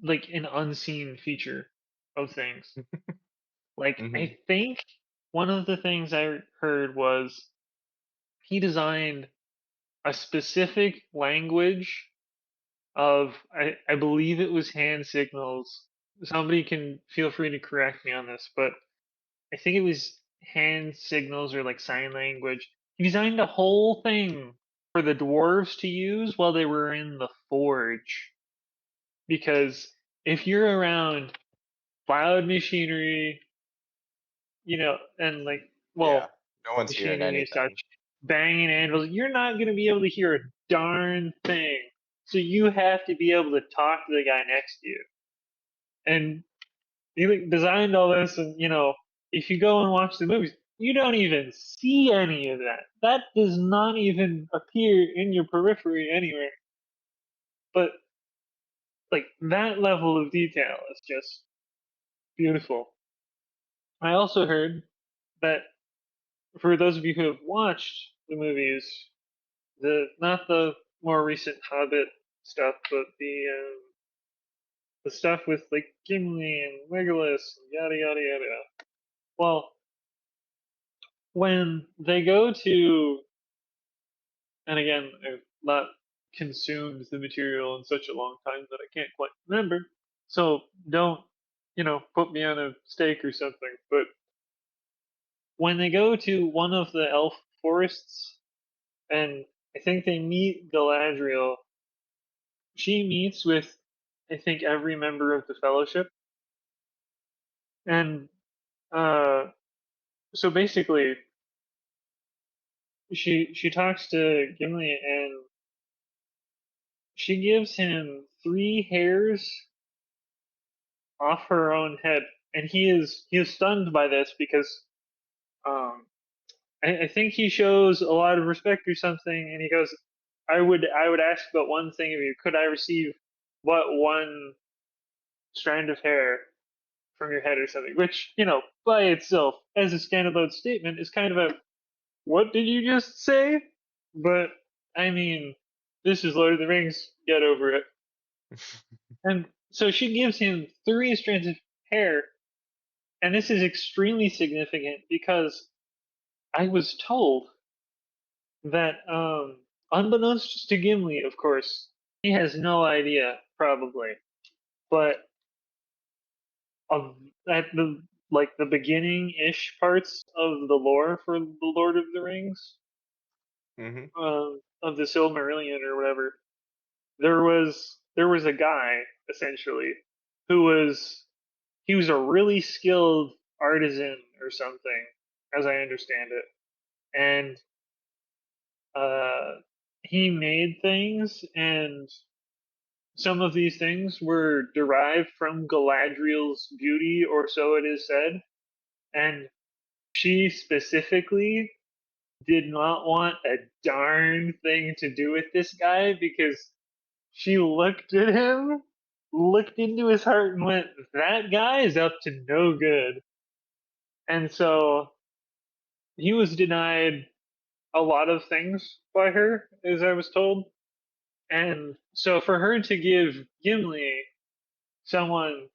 like an unseen feature of things. Like Hmm. I think one of the things I heard was he designed a specific language of I believe it was hand signals. Somebody can feel free to correct me on this, but I think it was hand signals or like sign language. He designed a whole thing for the dwarves to use while they were in the forge. Because if you're around loud machinery, and like, Yeah, well, no one's hearing machinery and such, anything. banging anvils, you're not going to be able to hear a darn thing. So you have to be able to talk to the guy next to you. And he like, designed all this, and if you go and watch the movies, you don't even see any of that. That does not even appear in your periphery anywhere. But like that level of detail is just beautiful. I also heard that for those of you who have watched the movies, the not the more recent Hobbit stuff, but the stuff with like Gimli and Legolas and yada yada yada. Well, when they go to, and again, not consumed the material in such a long time that I can't quite remember. So don't, put me on a stake or something. But when they go to one of the elf forests, and I think they meet Galadriel, she meets with, I think, every member of the Fellowship, and uh, so basically, she talks to Gimli, and she gives him 3 hairs off her own head, and he is stunned by this because um, I think he shows a lot of respect or something, and he goes, "I would ask but one thing of you. Could I receive what one strand of hair from your head or something?" Which, by itself, as a standalone statement, is kind of a "What did you just say?" But I mean, this is Lord of the Rings. Get over it. And so she gives him 3 strands of hair, and this is extremely significant because I was told that, unbeknownst to Gimli, of course, he has no idea probably, but of at the beginning-ish parts of the lore for the Lord of the Rings, Mm-hmm. of the Silmarillion or whatever, there was a guy essentially who was he was a really skilled artisan or something, as I understand it, and he made things, and some of these things were derived from Galadriel's beauty, or so it is said, and she specifically did not want a darn thing to do with this guy because she looked at him, looked into his heart, and went, "That guy is up to no good." And so he was denied a lot of things by her, as I was told. And so for her to give Gimli someone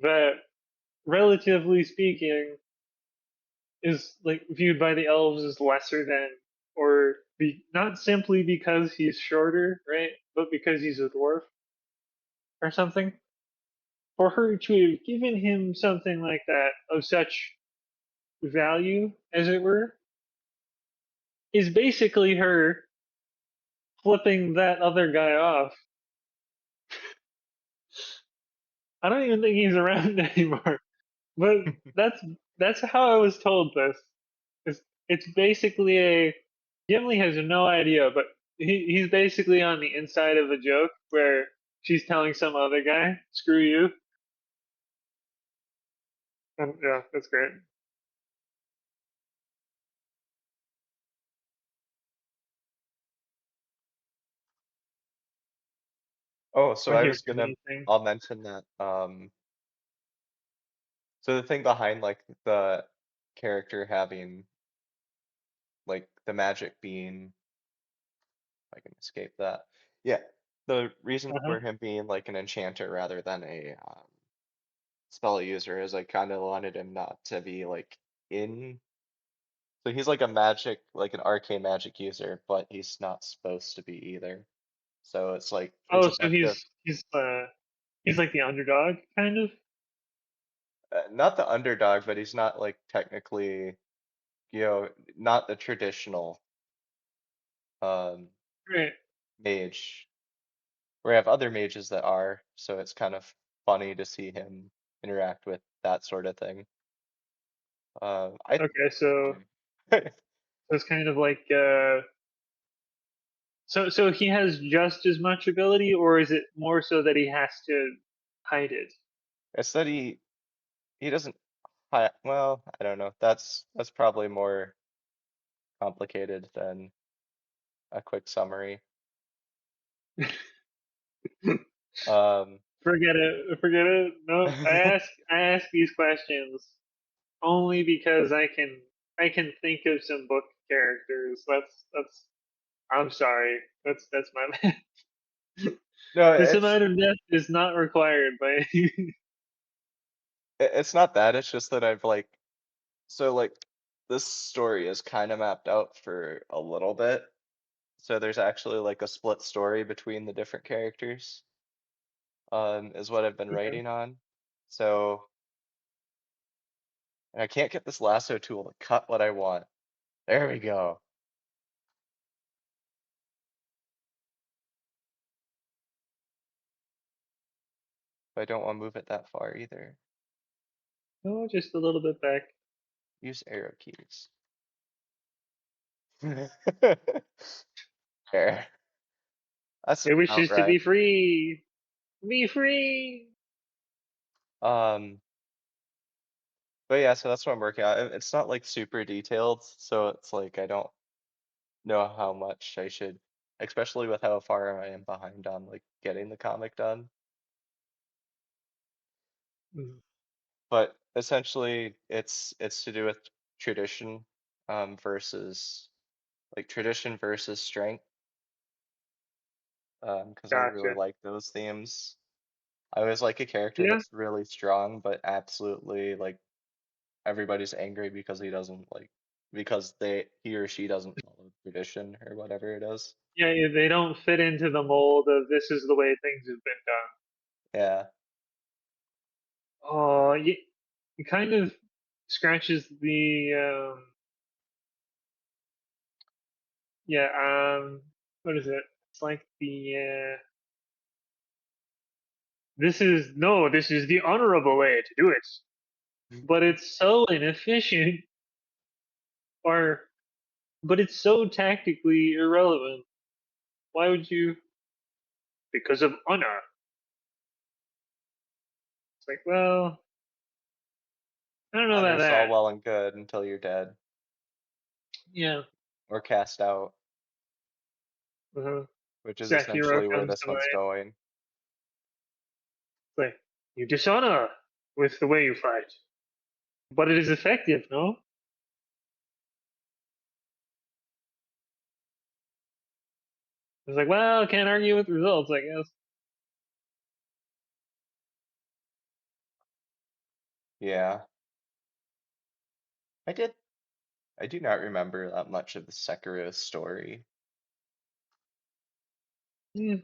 that, relatively speaking, is like viewed by the elves as lesser than, or not simply because he's shorter, right, but because he's a dwarf or something, for her to have given him something like that of such value, as it were, is basically her flipping that other guy off. I don't even think he's around anymore. But that's that's how I was told this. It's basically a Gimli has no idea, but he's basically on the inside of a joke where she's telling some other guy, "Screw you." And yeah, that's great. Oh, so Or I hear was gonna, anything. I'll mention that. So the thing behind like the character having like the magic being, if I can escape that. Yeah, the reason Uh-huh. for him being like an enchanter rather than a spell user is I kind of wanted him not to be like in. So he's like a magic, like an arcane magic user, but he's not supposed to be either. So it's like it's Oh, a so bunch of he's like the underdog, kind of. not the underdog, but he's not like technically, you know, not the traditional um Right. mage. We have other mages that are, so it's kind of funny to see him interact with that sort of thing. I Okay, so it's kind of like so he has just as much ability, or is it more so that he has to hide it? it's that he doesn't well, I don't know. That's probably more complicated than a quick summary. Um, Forget it. Forget it. No, I ask these questions only because I can think of some book characters. That's I'm sorry. That's my bad. no, This amount of depth is not required by any. it's not that. It's just that I've like so like this story is kind of mapped out for a little bit. So there's actually like a split story between the different characters, is what I've been Okay. writing on. So and I can't get this lasso tool to cut what I want. There we go. But I don't want to move it that far either. Oh, just a little bit back. Use arrow keys. There. That's It about wishes to right. be free. Be free. Um, but yeah, so that's what I'm working on. It's not like super detailed, so it's like I don't know how much I should, especially with how far I am behind on like getting the comic done. Mm. But essentially, it's to do with tradition, versus like tradition versus strength, because I really Gotcha. like those themes. I always like a character Yeah. that's really strong, but absolutely like everybody's angry because he or she doesn't follow tradition or whatever it is. Yeah, yeah, they don't fit into the mold of this is the way things have been done. Yeah, Oh, it kind of scratches the yeah, what is it? It's like the this is the honorable way to do it. But it's so inefficient or but it's so tactically irrelevant. Why would you? Because of honor. It's like, well, I don't know about honor's all that. well and good until you're dead Yeah. or cast out, Uh-huh. which is Sekiro essentially where comes this to one's mind. going. It's like, you dishonor with the way you fight. But it is effective, no? It's like, well, can't argue with results, I guess. Yeah, I did. I do not remember that much of the Sekiro story. Yeah,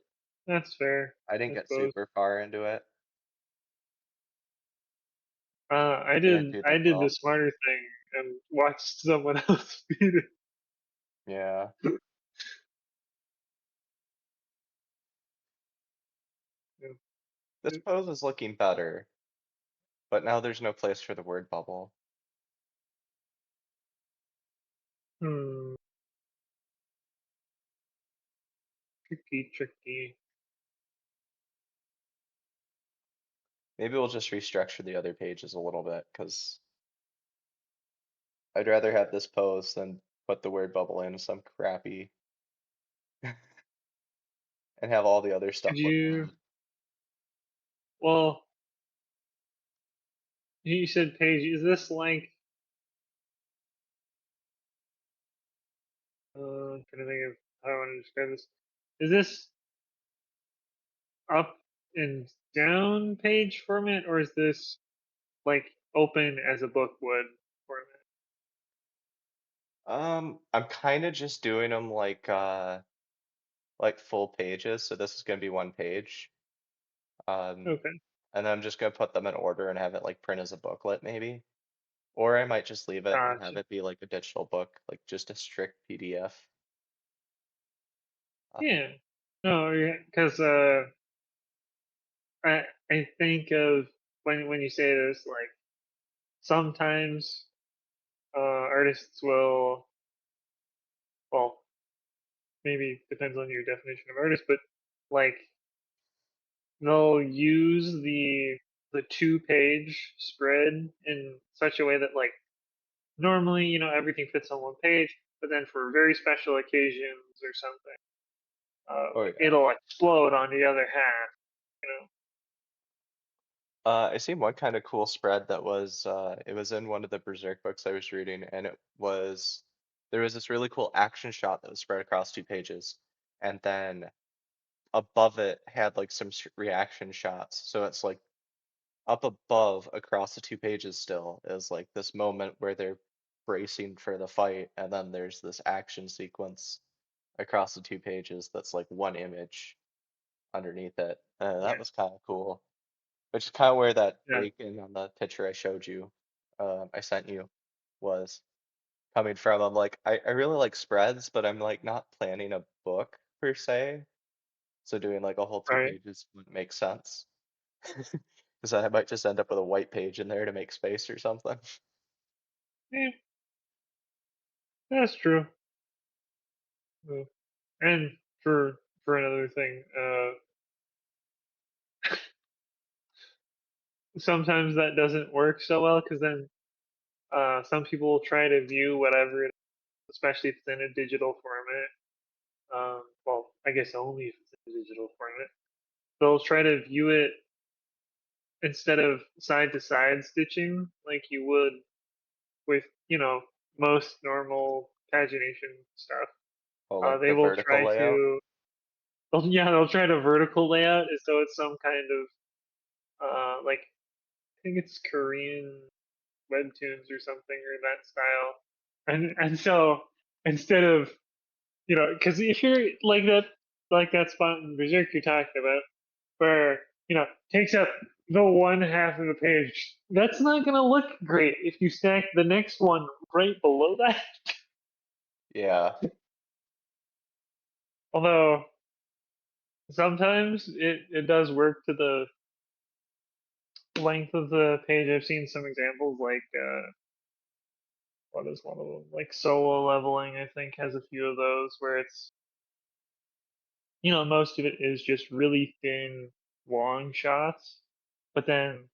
that's fair, I didn't I get suppose. super far into it. I Didn't did do I that did the well. smarter thing and watched someone else beat Yeah. it. Yeah. This pose is looking better, but now there's no place for the word bubble. Hmm, tricky, tricky. Maybe we'll just restructure the other pages a little bit, because I'd rather have this pose than put the word bubble in some crappy and have all the other stuff Could look you? bad. Well, you said page. Is this like? I'm trying to think of how I want to describe this. Is this up and down page format, or is this like open as a book would format? I'm kind of just doing them like full pages, so this is gonna be one page. Um, Okay, and then I'm just gonna put them in order and have it like print as a booklet maybe. Or I might just leave it and have gotcha. it be like a digital book, like just a strict PDF. Yeah. No, because I think of when you say this, like sometimes artists will, well, maybe depends on your definition of artist, but like they'll use the 2 page spread in such a way that like normally everything fits on one page, but then for very special occasions or something, Oh like yeah. it'll explode on the other half. You know. I seen one kind of cool spread that was it was in one of the Berserk books I was reading, and there was this really cool action shot that was spread across 2 pages, and then above it had like some reaction shots. So it's like up above across the 2 pages still is like this moment where they're bracing for the fight, and then there's this action sequence across the two pages that's like one image underneath it. That was Nice. kind of cool. Which is kind of where that Yeah. bacon on the picture I showed you, I sent you, was coming from. I'm like, I really like spreads, but I'm like not planning a book per se. So doing like a whole two Right. pages wouldn't make sense. Because I might just end up with a white page in there to make space or something. Yeah, that's true. Uh, And for another thing, sometimes that doesn't work so well because then some people will try to view whatever, especially if it's in a digital format. Well, I guess only if it's in a digital format. They'll try to view it instead of side to side stitching like you would with most normal pagination stuff. Oh, like They the will vertical try layout? to they'll try to vertical layout as though it's some kind of like I think it's Korean webtoons or something or that style. And so instead of because if you're like that spot in Berserk you're talking about where takes up the one half of the page, that's not gonna look great if you stack the next one right below that. Yeah. Although sometimes it does work to the length of the page. I've seen some examples like what is one of them? Like solo leveling, I think, has a few of those where it's most of it is just really thin, long shots. But then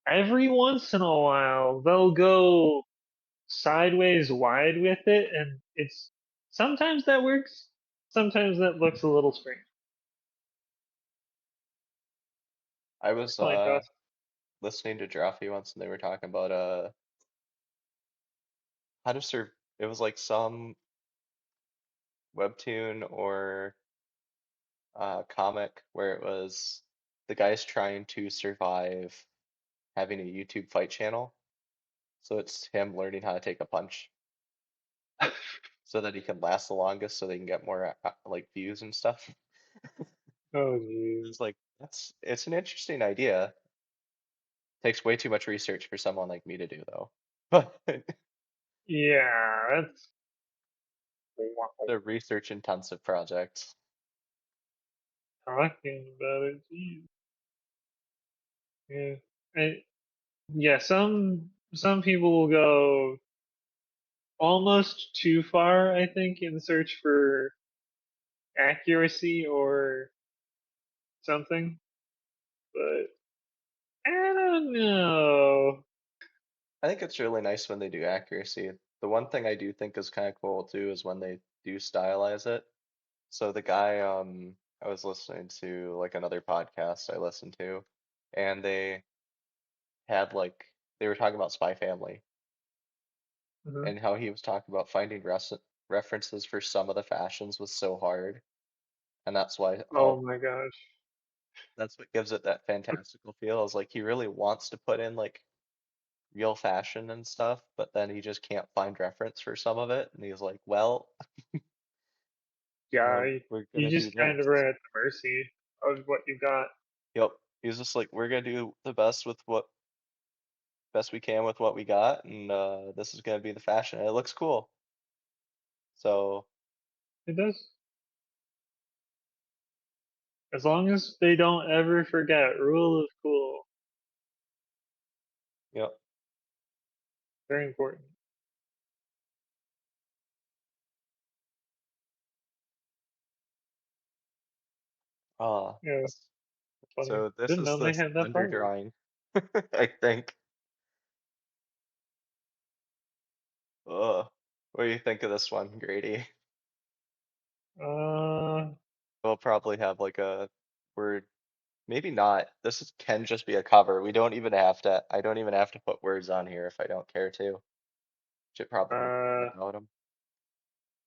every once in a while they'll go sideways wide with it, and it's sometimes that works, sometimes that looks a little strange. I was Coin toss. listening to Jaffe once and they were talking about how to serve, it was like some webtoon or comic where it was the guy's trying to survive having a YouTube fight channel. So it's him learning how to take a punch so that he can last the longest so they can get more like views and stuff. Oh geez. It's like it's an interesting idea. Takes way too much research for someone like me to do though. But Yeah, that's wow. the research intensive project. Talking about it, geez. Yeah. And yeah, some people will go almost too far, I think, in search for accuracy or something. But I don't know. I think it's really nice when they do accuracy. The one thing I do think is kind of cool too is when they do stylize it. So the guy, I was listening to like another podcast I listened to, and they had like they were talking about Spy Family Mhm. and how he was talking about finding references for some of the fashions was so hard, and Oh my gosh. that's what gives it that fantastical feel. Is like he really wants to put in like real fashion and stuff, but then he just can't find reference for some of it, and he's like, well, Yeah, we're you gonna do just kind of are this. at the mercy of what you got. Yep. He's just like, we're gonna do the best with what best we can with what we got, and this is gonna be the fashion. And it looks cool. So, It does. As long as they don't ever forget rule of cool. yep. Very important. Uh, Yeah, s- funny. so this Didn't is know the they had that Slender problem. drawing, I think. What do you think of this one, Grady? Uh, We'll probably have like a word, maybe not. Can just be a cover. We don't even have to. I don't even have to put words on here if I don't care to. Should probably do uh, without them.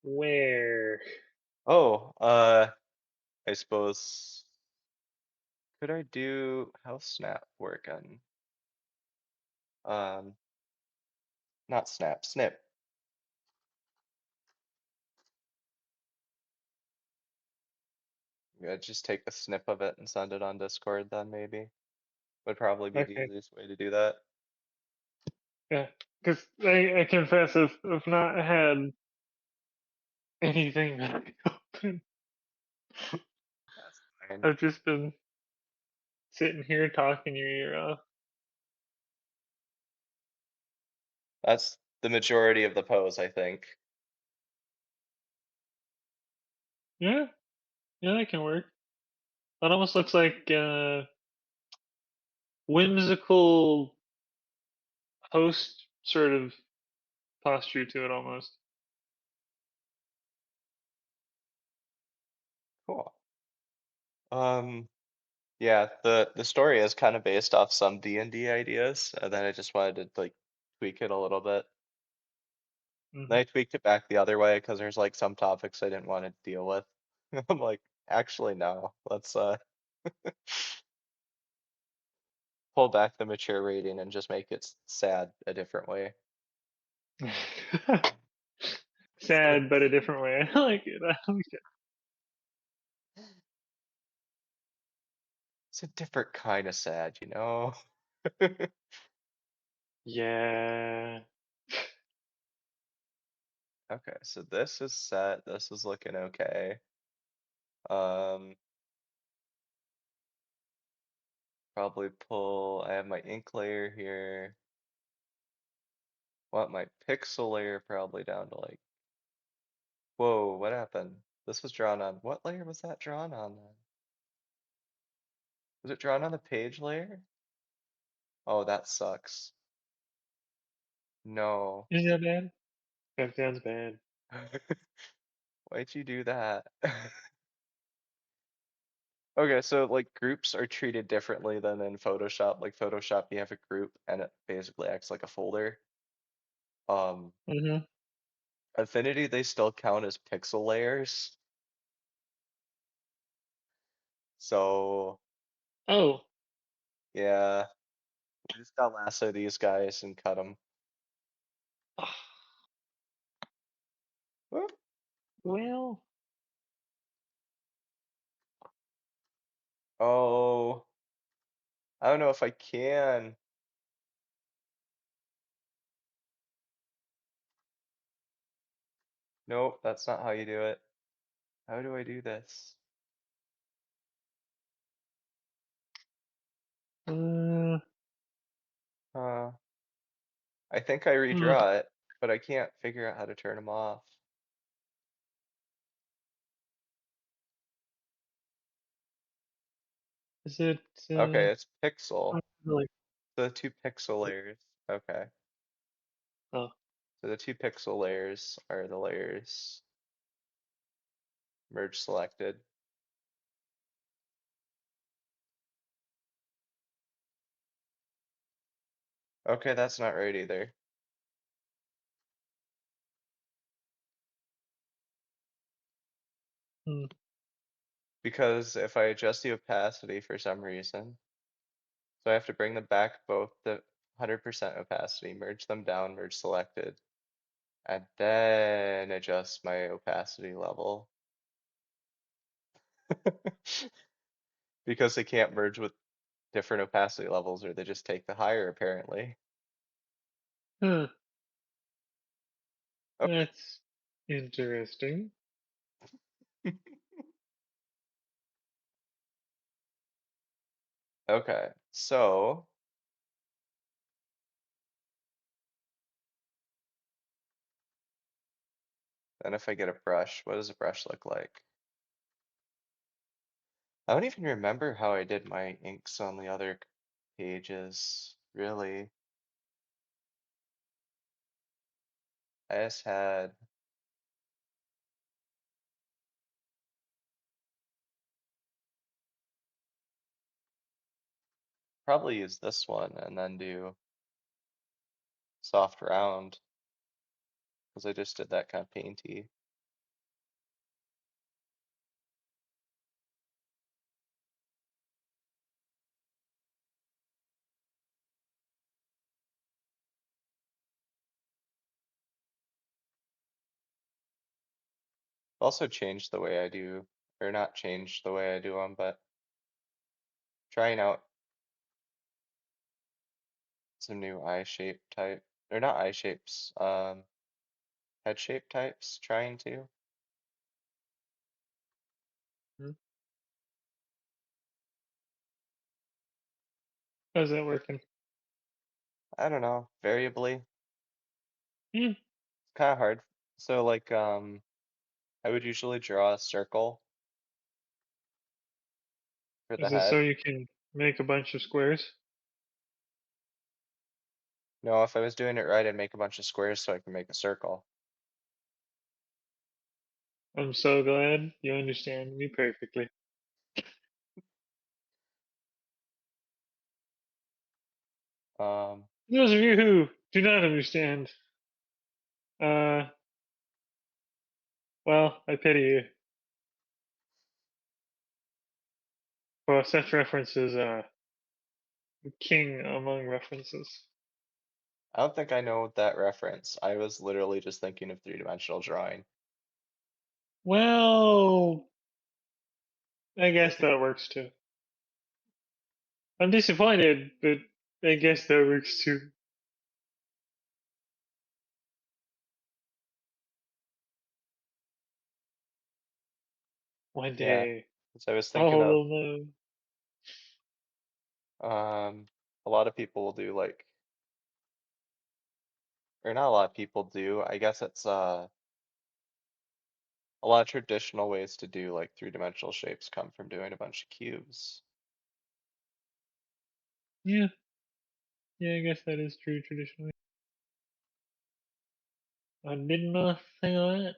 where? Oh, I suppose could I do how's Snap work on um not Snap, Snip. Yeah, just take a snip of it and send it on Discord then maybe. Would probably be the Okay. easiest way to do that. Yeah. Because I confess, I've not had anything open. That's fine. I've just been sitting here talking your ear off. That's the majority of the pose, I think. Yeah. Yeah, that can work. That almost looks like whimsical host sort of posture to it almost. Cool. Um, yeah, the story is kind of based off some D&D ideas, and then I just wanted to like tweak it a little bit. Then Hmm. I tweaked it back the other way because there's like some topics I didn't want to deal with. I'm like, actually no, let's pull back the mature rating and just make it sad a different way. So Sad, but a different way. I like it. I like it. it's a different kind of sad, you know? Yeah. Okay, so this is set. This is looking okay. Um, probably pull. I have my ink layer here. Want my pixel layer probably down to like. Whoa, what happened? This was drawn on. What layer was that drawn on then? Was it drawn on the page layer? Oh, that sucks. No. Is that bad? That sounds bad. Why'd you do that? Okay, so like groups are treated differently than in Photoshop. Like Photoshop, you have a group and it basically acts like a folder. Um, Hmm. Affinity, they still count as pixel layers. So Oh, yeah, we just got lasso these guys and cut them. well, Oh, I don't know if I can. Nope, that's not how you do it. How do I do this? uh, Uh, I think I hmm, redraw it, but I can't figure out how to turn them off. is it Okay, it's pixel. like, The two pixel layers. Okay. oh, So the two pixel layers are the layers merge selected. Okay, that's not right either. hmm, Because if I adjust the opacity for some reason, so I have to bring them back both to 100% opacity, merge them down, merge selected, and then adjust my opacity level. Because they can't merge with different opacity levels or they just take the higher apparently. huh, Okay. that's interesting. Okay, so then if I get a brush, what does a brush look like? I don't even remember how I did my inks on the other pages, really. I just had probably use this one and then do soft round because I just did that kind of painty. Also changed the way I do or not change the way I do them, but trying out some new eye shape type, or not eye shapes, head shape types, trying to. Hmm. How's that working? I don't know, variably. Hmm. It's kind of hard. So like, I would usually draw a circle for the Is it so head. you can make a bunch of squares? No, if I was doing it right, I'd make a bunch of squares so I can make a circle. I'm so glad you understand me perfectly. Um, Those of you who do not understand, uh, well, I pity you. For such references, king among references. I don't think I know that reference. I was literally just thinking of three-dimensional drawing. Well, I guess that works too. I'm disappointed, but I guess that works too. One Yeah, day, 'cause I was thinking all of will know. a lot of people will do like, or not a lot of people do. I guess it's a lot of traditional ways to do like three-dimensional shapes come from doing a bunch of cubes. Yeah, yeah, I guess that is true traditionally. I did not think of that.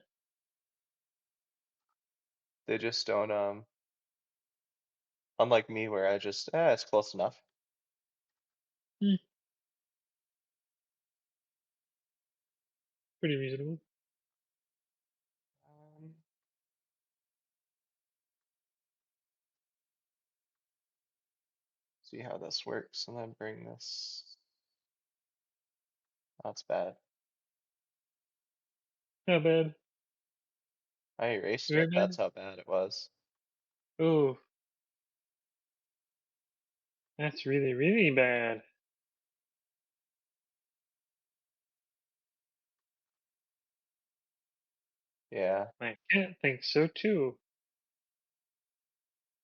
They just don't unlike me where I just it's close enough. Hmm, pretty reasonable. Um, see how this works and then bring this. That's bad. Not bad. I erased Very it. That's bad. how bad it was. Oh, that's really, really bad. Yeah. My cat thinks so too.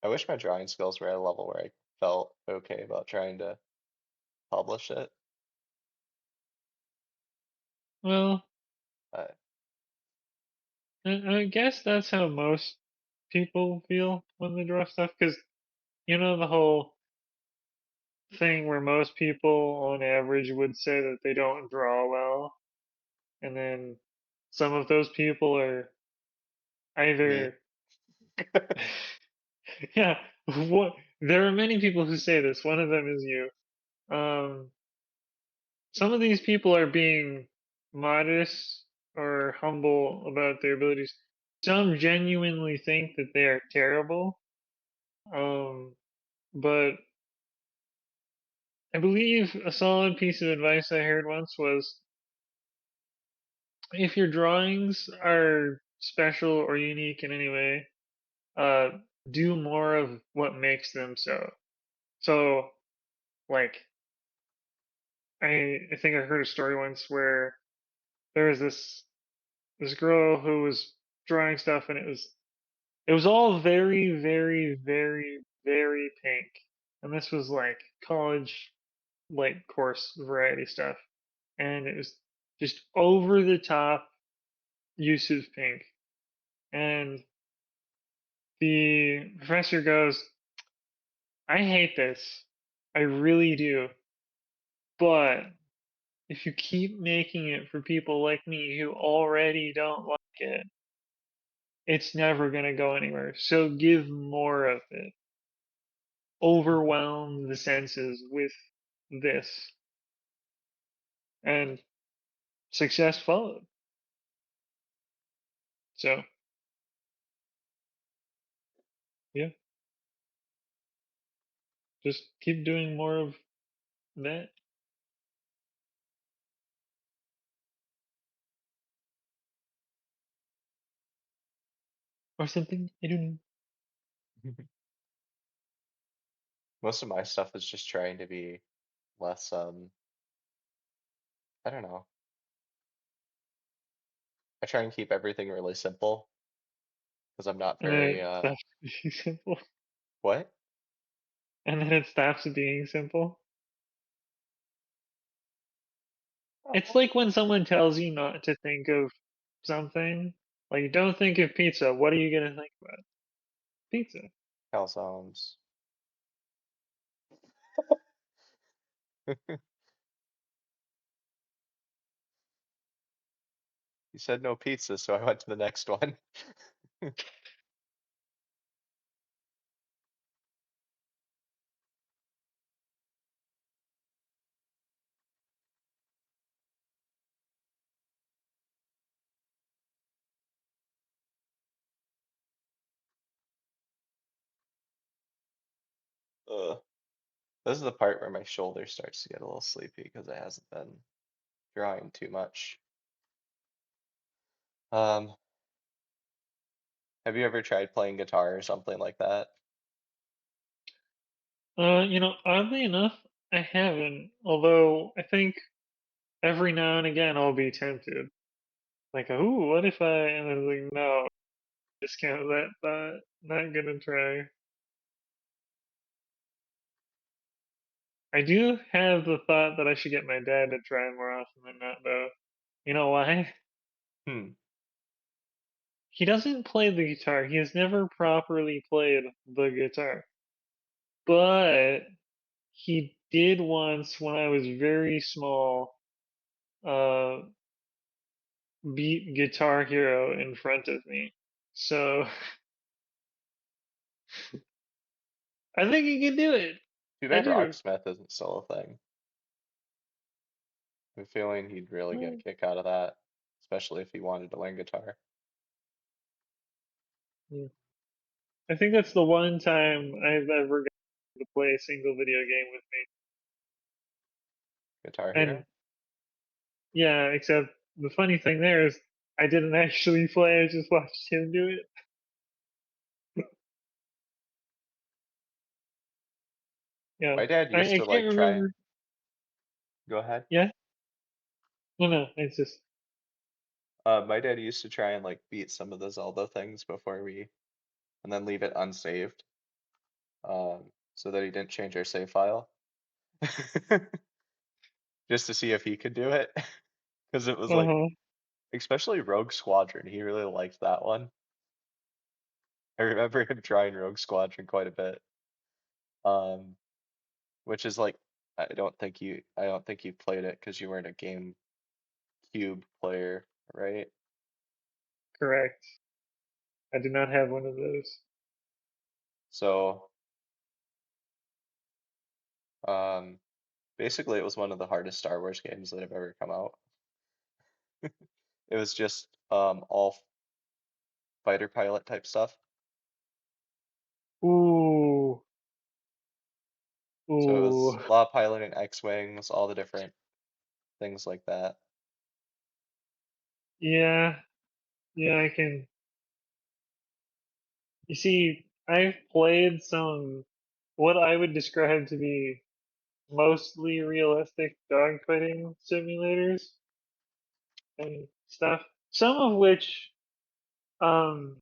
I wish my drawing skills were at a level where I felt okay about trying to publish it. Well, But I guess that's how most people feel when they draw stuff, because you know the whole thing where most people on average would say that they don't draw well, and then some of those people are me. either yeah, what there are many people who say this. One of them is you. Some of these people are being modest or humble about their abilities. Some genuinely think that they are terrible. Um, but I believe a solid piece of advice I heard once was if your drawings are special or unique in any way, uh, do more of what makes them so. So, like, I think I heard a story once where there was this girl who was drawing stuff, and it was all very, very, very, very pink, and this was like college like course variety stuff, and it was just over the top use of pink. And the professor goes, I hate this. I really do. But if you keep making it for people like me who already don't like it, it's never going to go anywhere. So give more of it. Overwhelm the senses with this. And success followed. So, yeah, just keep doing more of that or something. I don't know. Most of my stuff is just trying to be less, I don't know. I try and keep everything really simple because I'm not And then very, it stops being simple. what? And then it stops being simple. It's like when someone tells you not to think of something. Like, don't think of pizza. What are you gonna think about? Pizza. Calzones. You said no pizza, so I went to the next one. Ugh. This is the part where my shoulder starts to get a little sleepy because it hasn't been drawing too much. Um, have you ever tried playing guitar or something like that? Oddly enough, I haven't. Although I think every now and again I'll be tempted. Like, ooh, what if I? And I'm like, no, discount that thought. Not gonna try. I do have the thought that I should get my dad to try more often than not, though. You know why? Hmm. He doesn't play the guitar. He has never properly played the guitar. But he did once when I was very small, uh, beat Guitar Hero in front of me. So I think he can do it. Too I bad do. Rocksmith isn't still a thing. I'm feeling he'd really get a Well, kick out of that, especially if he wanted to learn guitar. yeah. I think that's the one time I've ever gotten to play a single video game with Guitar me. And Hero? yeah, except the funny thing there is I didn't actually play, I just watched him do it. Yeah. My dad used I to can't like try. remember. Go ahead. Yeah? No, no, it's just. My dad used to try and like beat some of the Zelda things before and then leave it unsaved, so that he didn't change our save file, just to see if he could do it. Because it was like, Uh-huh. especially Rogue Squadron, he really liked that one. I remember him trying Rogue Squadron quite a bit. Um, which is like, I don't think you played it because you weren't a GameCube player, right? Correct. I do not have one of those. So, um, basically, it was one of the hardest Star Wars games that have ever come out. It was just all fighter pilot type stuff. Ooh. So it Ooh. was a lot of piloting X-Wings, all the different things like that. Yeah. Yeah, I can. You see, I've played some what I would describe to be mostly realistic dogfighting simulators and stuff. Some of which um,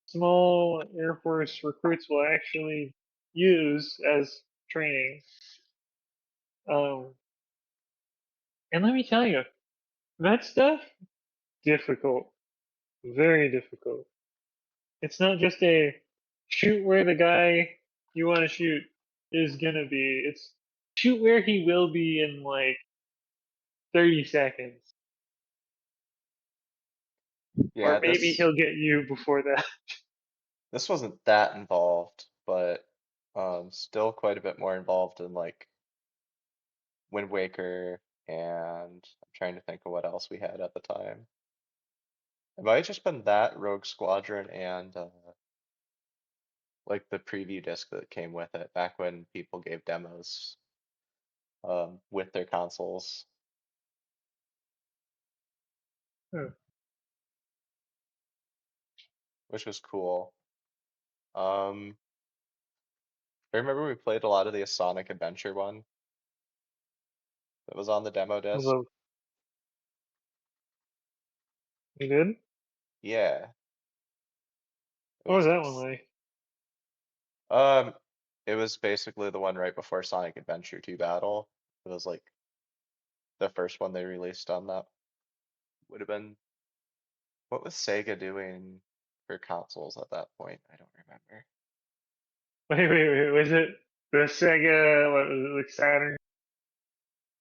small Air Force recruits will actually use as training. Um, and let me tell you, that stuff difficult, very difficult. It's not just a shoot where the guy you want to shoot is gonna be. It's shoot where he will be in like 30 seconds, or Yeah, maybe he'll get you before that. this wasn't that involved, but still quite a bit more involved in like Wind Waker, and I'm trying to think of what else we had at the time. It might have just been that Rogue Squadron and like the preview disc that came with it back when people gave demos with their consoles, Huh. which was cool. Um, I remember we played a lot of the Sonic Adventure one that was on the demo disc. Although you did? Yeah, it What was was that one this. like? Um, it was basically the one right before Sonic Adventure 2 Battle. It was like the first one they released on that. Would have been, what was Sega doing for consoles at that point? I don't remember. Wait. Was it the Sega? What was it, like Saturn?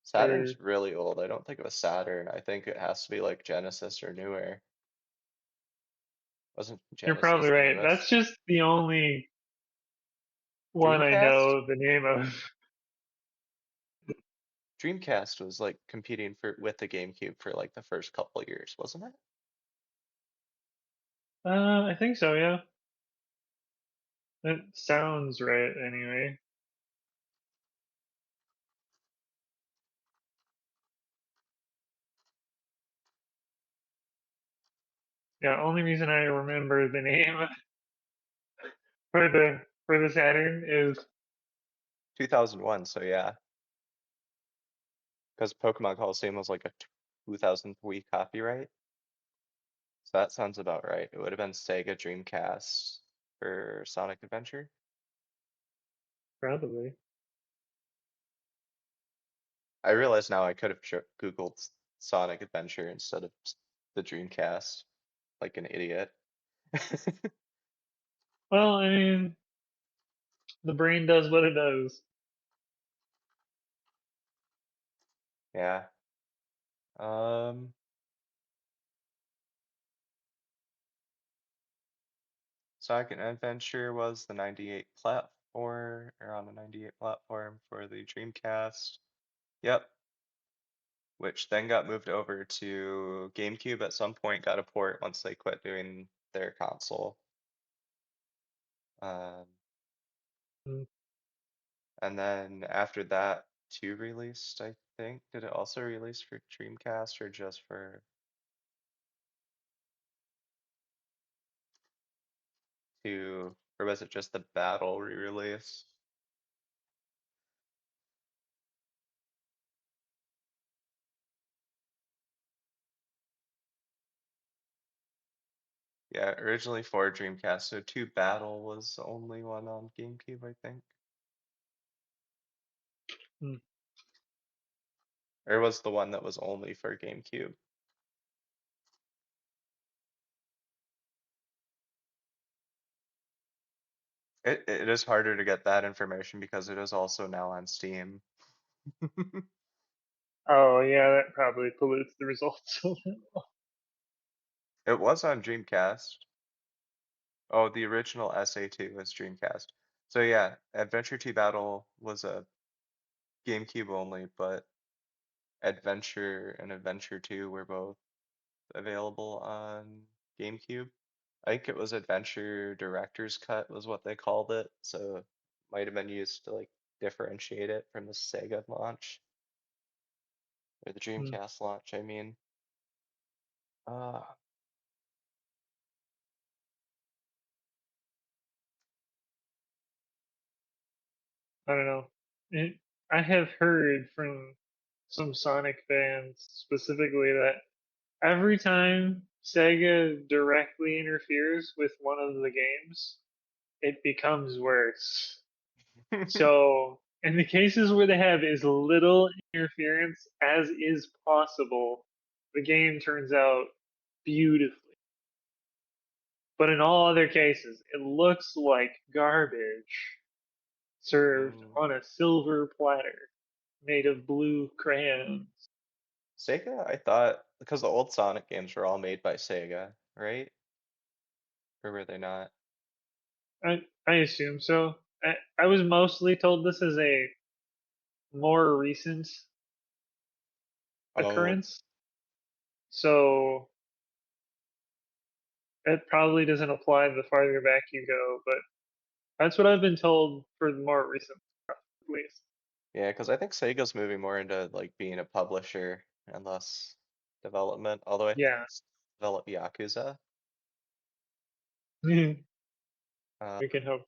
Saturn's Or really old. I don't think it was Saturn. I think it has to be like Genesis or newer. Wasn't you're probably Genesis the right. newest? That's just the only one I Dreamcast? know the name of. Dreamcast was like competing for with the GameCube for like the first couple years, wasn't it? I think so. Yeah, that sounds right. Anyway, yeah. Only reason I remember the name for the Saturn is 2001, so yeah, because Pokemon Coliseum was like a 2003 copyright. So that sounds about right. It would have been Sega Dreamcast for Sonic Adventure. probably. I realize now I could have Googled Sonic Adventure instead of the Dreamcast, like an idiot. Well, I mean, the brain does what it does. Yeah. Um, Sonic Adventure was the 98 platform, or on the 98 platform for the Dreamcast. Yep. Which then got moved over to GameCube at some point, got a port once they quit doing their console. Um, Mm, and then after that, 2 released, I think. Did it also release for Dreamcast or just for 2? Or was it just the Battle re-release? Yeah, originally for Dreamcast, so 2 Battle was the only one on GameCube, I think. mm. Or was the one that was only for GameCube? It is harder to get that information because it is also now on Steam. Oh yeah, that probably pollutes the results a little. It was on Dreamcast. Oh, the original SA2 was Dreamcast. So yeah, Adventure 2 Battle was a GameCube only, but Adventure and Adventure 2 were both available on GameCube. I think it was Adventure Director's Cut was what they called it, so it might have been used to like differentiate it from the Sega launch or the Mm, Dreamcast launch, I mean. Uh, I don't know. I have heard from some Sonic fans specifically that every time Sega directly interferes with one of the games, it becomes worse. So, in the cases where they have as little interference as is possible, the game turns out beautifully. But in all other cases, it looks like garbage served mm, on a silver platter made of blue crayons. Sega, I thought, because the old Sonic games were all made by Sega, right? Or were they not? I assume so. I was mostly told this is a more recent Oh, occurrence, so it probably doesn't apply the farther back you go, but that's what I've been told for the more recent stuff, at least. yeah, because I think Sega's moving more into like being a publisher and less development, although I think Yeah. they develop Yakuza. Uh, We can hope.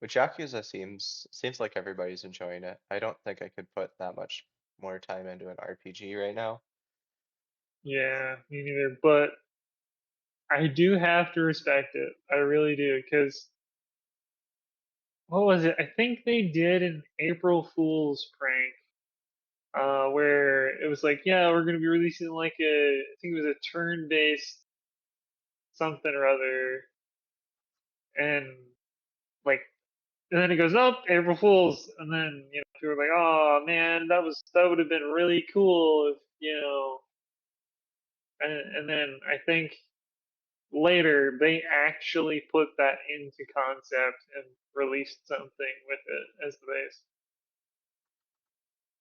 with Yakuza seems like everybody's enjoying it. I don't think I could put that much more time into an RPG right now. Yeah, me neither. But I do have to respect it. I really do. Because what was it? I think they did an April Fool's prank, where it was like, yeah, we're gonna be releasing like I think it was a turn-based something or other, and like, and then it goes up April Fool's, and then people are like, oh man, that would have been really cool if and then I think later they actually put that into concept and released something with it as the base.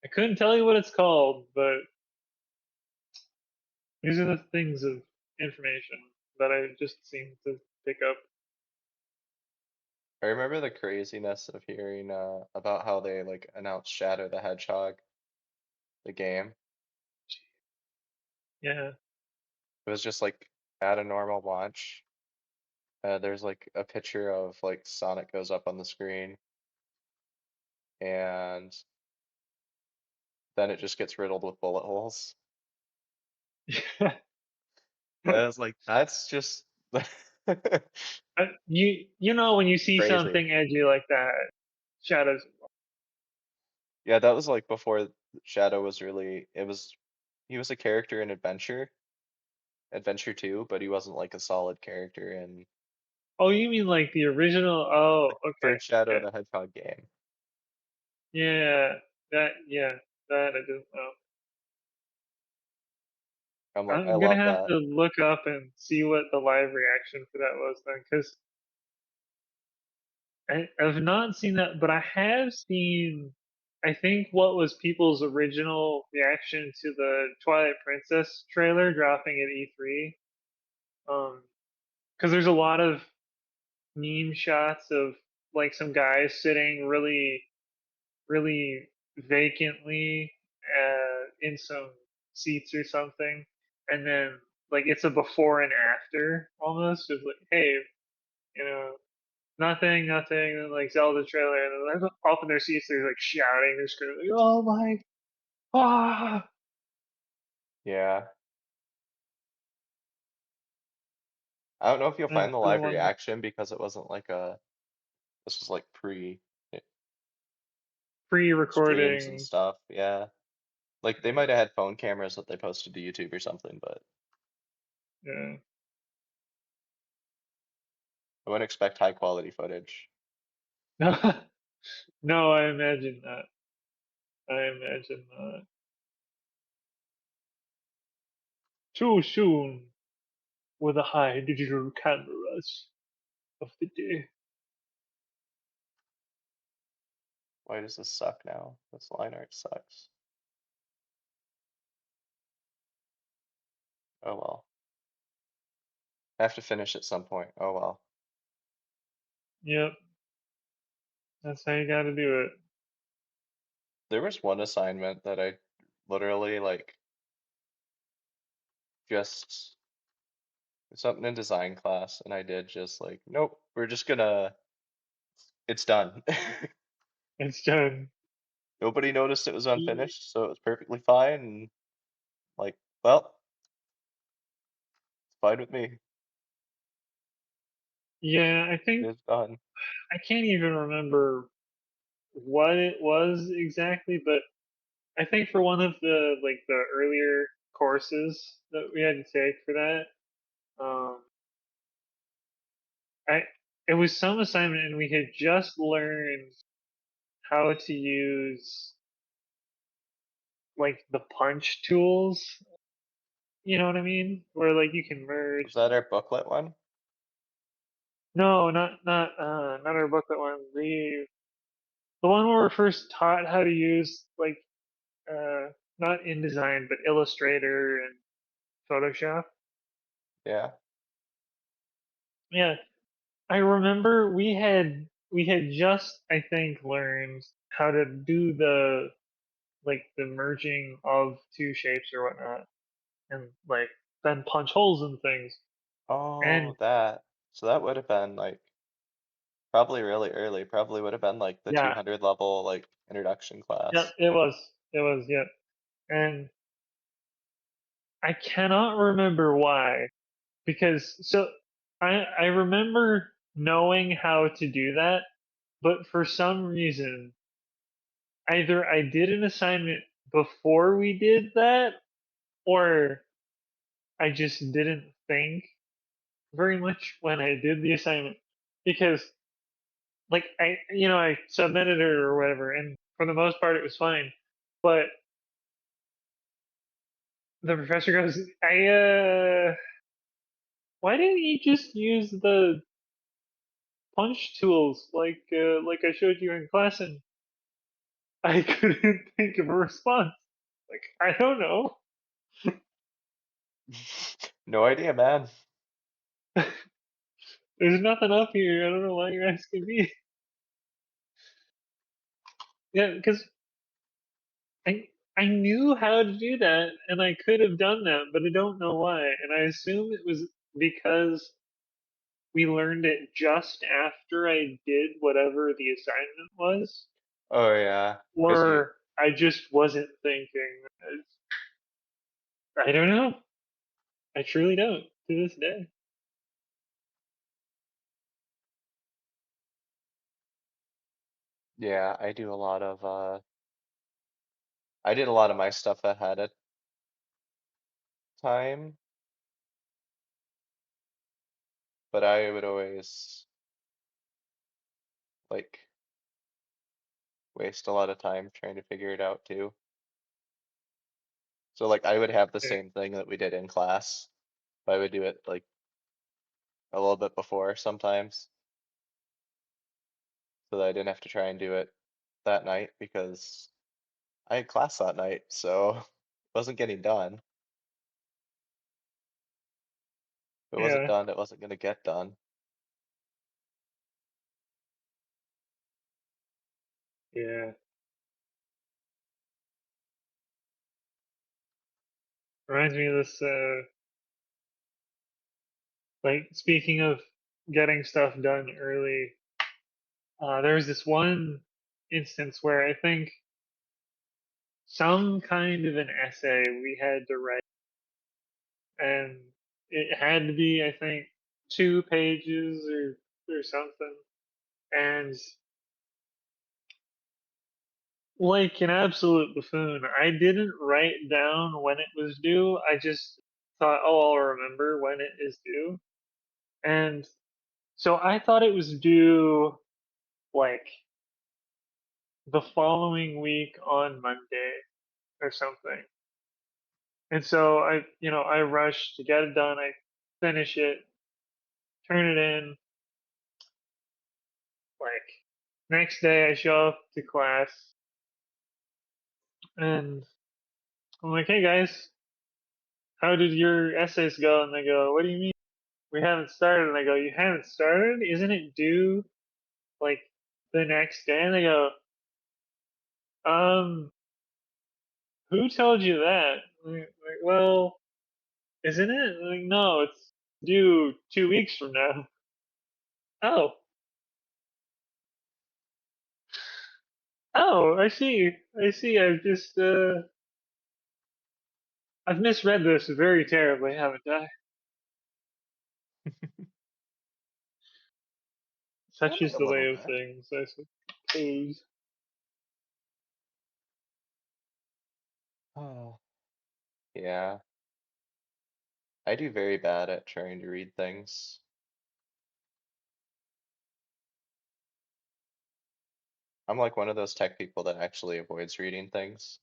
I couldn't tell you what it's called, but these are the things of information that I just seem to pick up. I remember the craziness of hearing about how they like announced Shadow the Hedgehog, the game. Yeah. It was just like at a normal launch. There's like a picture of like Sonic goes up on the screen, and then it just gets riddled with bullet holes. And I was like, that's just You know when you see crazy. something edgy like that, shadows. Yeah, that was like before Shadow was really, he was a character in Adventure 2, but he wasn't like a solid character in Oh, you mean like the original? Oh, okay. first Shadow Yeah, the Hedgehog game. yeah. Yeah, that I didn't know. I'm like, I I'm gonna love have that. to look up and see what the live reaction for that was then, because I've not seen that, but I have seen. I think what was people's original reaction to the Twilight Princess trailer dropping at E3. Because there's a lot of meme shots of like some guys sitting really vacantly in some seats or something, and then like it's a before and after almost of like, hey, you know, nothing, and like Zelda trailer, and then like off in their seats, they're like shouting, they're screaming, like, oh my, ah, Yeah. I don't know if you'll and find the for the live one reaction because it wasn't like this was like pre streams and pre-recording, stuff. Yeah. Like they might have had phone cameras that they posted to YouTube or something, but yeah. I wouldn't expect high quality footage. No, I imagine not. I imagine not. Too soon with the high digital cameras of the day. Why does this suck now? This line art sucks. Oh well. I have to finish at some point. Oh well. Yep, that's how you gotta do it. There was one assignment that I literally like just something in design class and I did just like, nope, we're just gonna, it's done. It's done. Nobody noticed it was Y- unfinished, so it was perfectly fine and like, well, it's fine with me. Yeah, I It think is done. I can't even remember what it was exactly, but I think for one of the like the earlier courses that we had to take for that, um, I it was some assignment and we had just learned how to use like the punch tools. You know what I mean? Where like you can Was merge. that our booklet one? No, not our booklet one. The one where we're first taught how to use like not InDesign but Illustrator and Photoshop. Yeah. Yeah, I remember we had just I think learned how to do the like the merging of two shapes or whatnot, and like then punch holes in things. And Oh, that. So that would have been like probably really early. Probably would have been like the Yeah, 200 level like introduction yep, class. it was. It was, yep. And I cannot remember why. Because so I remember knowing how to do that, but for some reason, either I did an assignment before we did that, or I just didn't think very much when I did the assignment. Because like I submitted it or whatever, and for the most part it was fine. But the professor goes, why didn't you just use the punch tools like I showed you in class? And I couldn't think of a response. Like, I don't know. No idea, man. There's nothing up here. I don't know why you're asking me. Yeah, because I I knew how to do that, and I could have done that, but I don't know why. And I assume it was because we learned it just after I did whatever the assignment was, Oh yeah, because you, or I just wasn't thinking. I don't know. I truly don't to this day. yeah, I did a lot of my stuff ahead of time, but I would always like waste a lot of time trying to figure it out too. So like I would have the Yeah, same thing that we did in class, but I would do it like a little bit before sometimes, so that I didn't have to try and do it that night because I had class that night, so it wasn't getting done. If it wasn't yeah, done, it wasn't gonna get done. yeah. Reminds me of this. Like speaking of getting stuff done early, there was this one instance where I think some kind of an essay we had to write, and it had to be, I think, 2 pages or something. And like an absolute buffoon, I didn't write down when it was due. I just thought, oh, I'll remember when it is due. And so I thought it was due like the following week on Monday or something. And so I rushed to get it done. I finish it, turn it in. Like next day, I show up to class, and I'm like, "Hey guys, how did your essays go?" And they go, "What do you mean? We haven't started." And I go, "You haven't started? Isn't it due like the next day?" And they go, "Um, who told you that?" Like, well, isn't it? Like, no, it's due 2 weeks from now. Oh, oh, I see. I see. I've misread this very terribly, haven't I? Such Only is a the little way of bit. things, I suppose. Oh, yeah. I do very bad at trying to read things. I'm like one of those tech people that actually avoids reading things.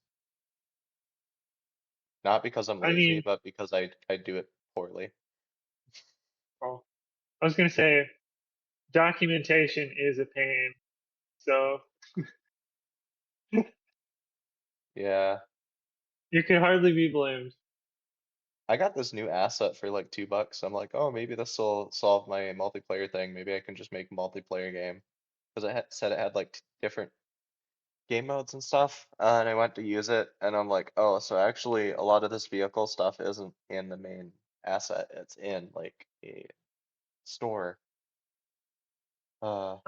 Not because I'm I lazy, mean, but because I do it poorly. well, I was gonna say documentation is a pain, so Yeah. you can hardly be blamed. I got this new asset for like $2. I'm like, oh, maybe this will solve my multiplayer thing. Maybe I can just make a multiplayer game. Because it said it had like different game modes and stuff. And I went to use it, and I'm like, oh, so actually a lot of this vehicle stuff isn't in the main asset. It's in like a store. Uh,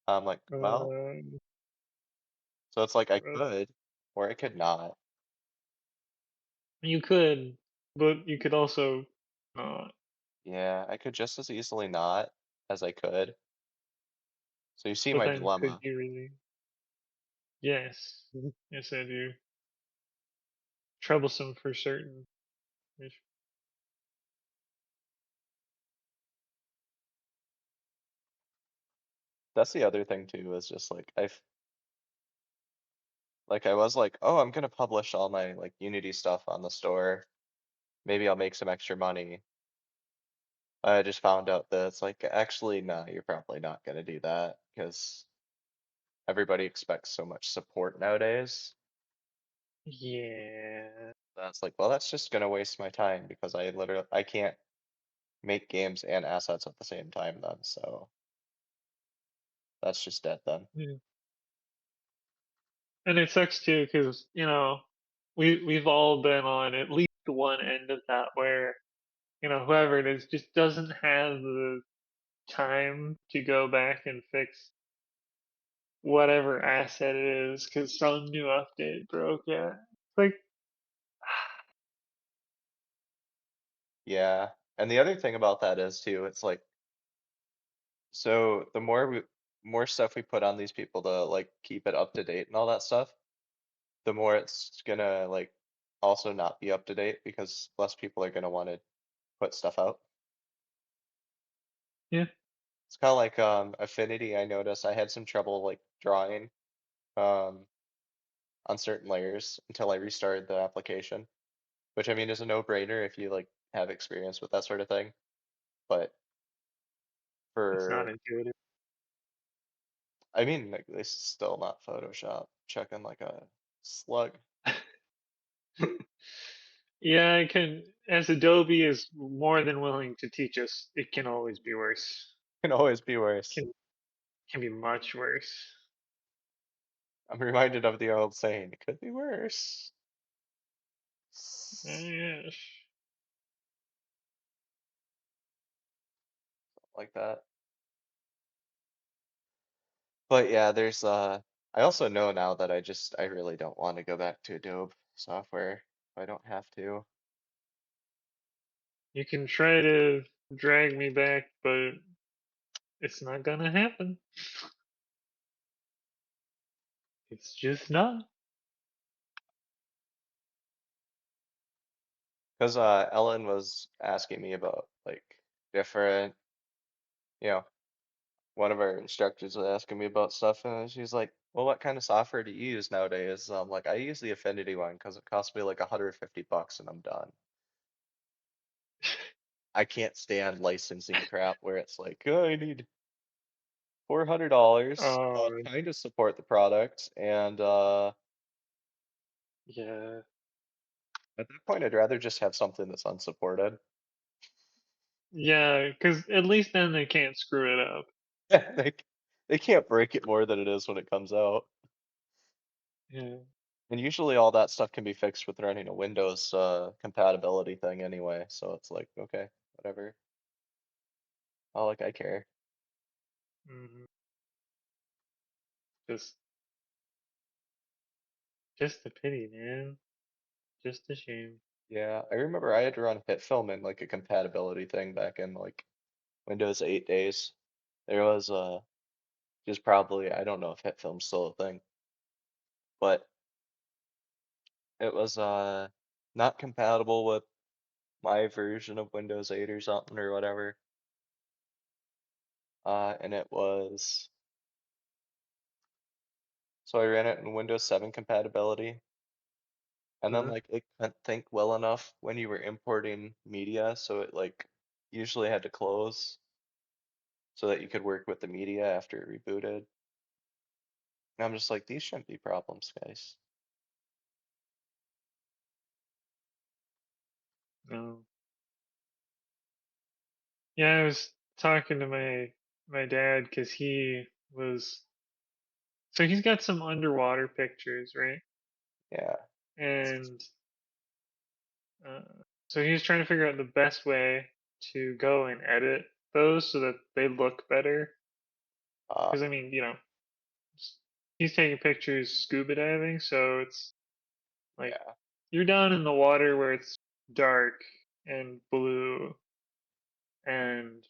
I'm like, well, Um, so it's like I uh, could, or I could not. you could, but you could also not. Yeah, I could just as easily not as I could. So you see But my then, could dilemma. you really? Yes, Mhm. yes, I do. Troublesome for certain. If- That's the other thing too, is just like I was like, oh, I'm gonna publish all my like Unity stuff on the store. Maybe I'll make some extra money. I just found out that it's like, actually, no, you're probably not gonna do that because everybody expects so much support nowadays. Yeah, That's like, well, that's just gonna waste my time because I can't make games and assets at the same time then, so that's just dead then. yeah. And it sucks too, because we've all been on at least one end of that where whoever it is just doesn't have the time to go back and fix whatever asset it is because some new update broke it. Like, Yeah. And the other thing about that is too, it's like, so the more stuff we put on these people to like keep it up to date and all that stuff, the more it's gonna like also not be up to date because less people are gonna want to put stuff out. yeah, It's kind of like Affinity. I noticed I had some trouble like drawing um on certain layers until I restarted the application, which I mean is a no-brainer if you like have experience with that sort of thing. But it's not for intuitive. I mean like it's still not Photoshop checking like a slug. Yeah, it can. As Adobe is more than willing to teach us, it can always be worse. Can always be worse. Can be much worse. I'm reminded of the old saying, it could be worse. Yes. Like that. But yeah, I also know now that I really don't want to go back to Adobe software if I don't have to. You can try to drag me back, but it's not gonna happen. It's just not. Because Ellen was asking me about like different, you know, one of our instructors was asking me about stuff, and she's like, "Well, what kind of software do you use nowadays?" I'm like, "I use the Affinity one because it costs me like $150 and I'm done. I can't stand licensing crap where it's like, oh, I need $400. I'll Oh, kind of support the product, and yeah. at that point, I'd rather just have something that's unsupported. Yeah, because at least then they can't screw it up. They they can't break it more than it is when it comes out. Yeah. And usually all that stuff can be fixed with running a Windows compatibility thing anyway. So it's like, okay, whatever. Not like I care. hmm Just, just a pity, man. Just a shame. Yeah, I remember I had to run HitFilm in like a compatibility thing back in like Windows 8 days. There was just probably I don't know if HitFilm's still a thing, but it was not compatible with my version of Windows 8 or something or whatever. And it was so I ran it in Windows 7 compatibility, and then Uh, like it couldn't think well enough when you were importing media, so it like usually had to close so that you could work with the media after it rebooted. And I'm just like, these shouldn't be problems, guys. no. Yeah, I was talking to my dad because he was so he's got some underwater pictures, right? Yeah. And uh, so he was trying to figure out the best way. to go and edit those so that they look better. Uh, Because I mean, he's taking pictures scuba diving, so it's like yeah. you're down in the water where it's dark and blue, and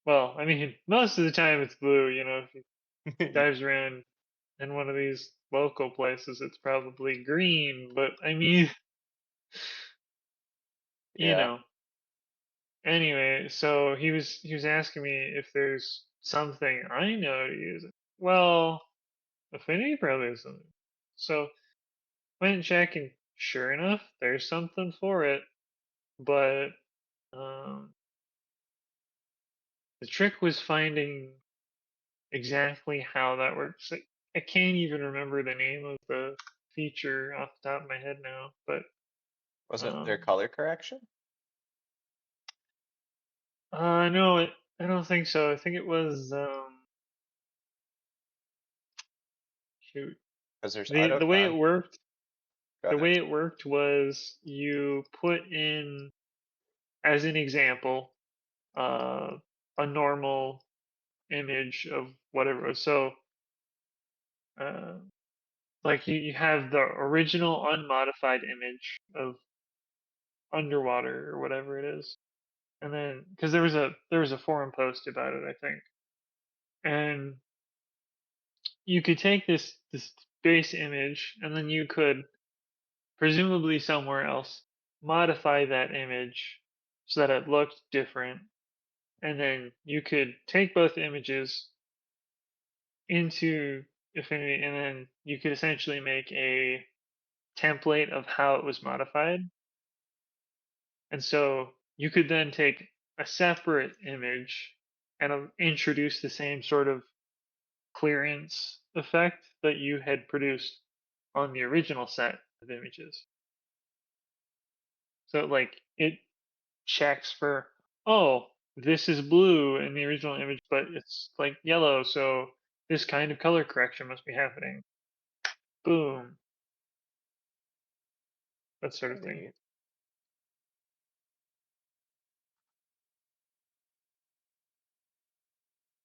well, I mean, most of the time it's blue. If he dives around in one of these local places, it's probably green. But I mean, you Yeah. know. Anyway, so he was asking me if there's something I know to use it. Well, Affinity probably has something. So went and checked, and sure enough, there's something for it. But um, the trick was finding exactly how that works. I can't even remember the name of the feature off the top of my head now, but Was it their um, color correction? no, I don't think so. I think it was shoot. Because there's The way it AutoCon. worked, Go the ahead. way it worked was you put in, as an example, uh, a normal image of whatever it was. So, uh, like you have the original unmodified image of underwater or whatever it is, and then because there was a forum post about it, I think, and you could take this base image, and then you could presumably somewhere else modify that image so that it looked different, and then you could take both images into Affinity, and then you could essentially make a template of how it was modified. And so you could then take a separate image and introduce the same sort of clearance effect that you had produced on the original set of images. So like it checks for, oh, this is blue in the original image, but it's like yellow, so this kind of color correction must be happening. Boom, that sort of thing. Neat.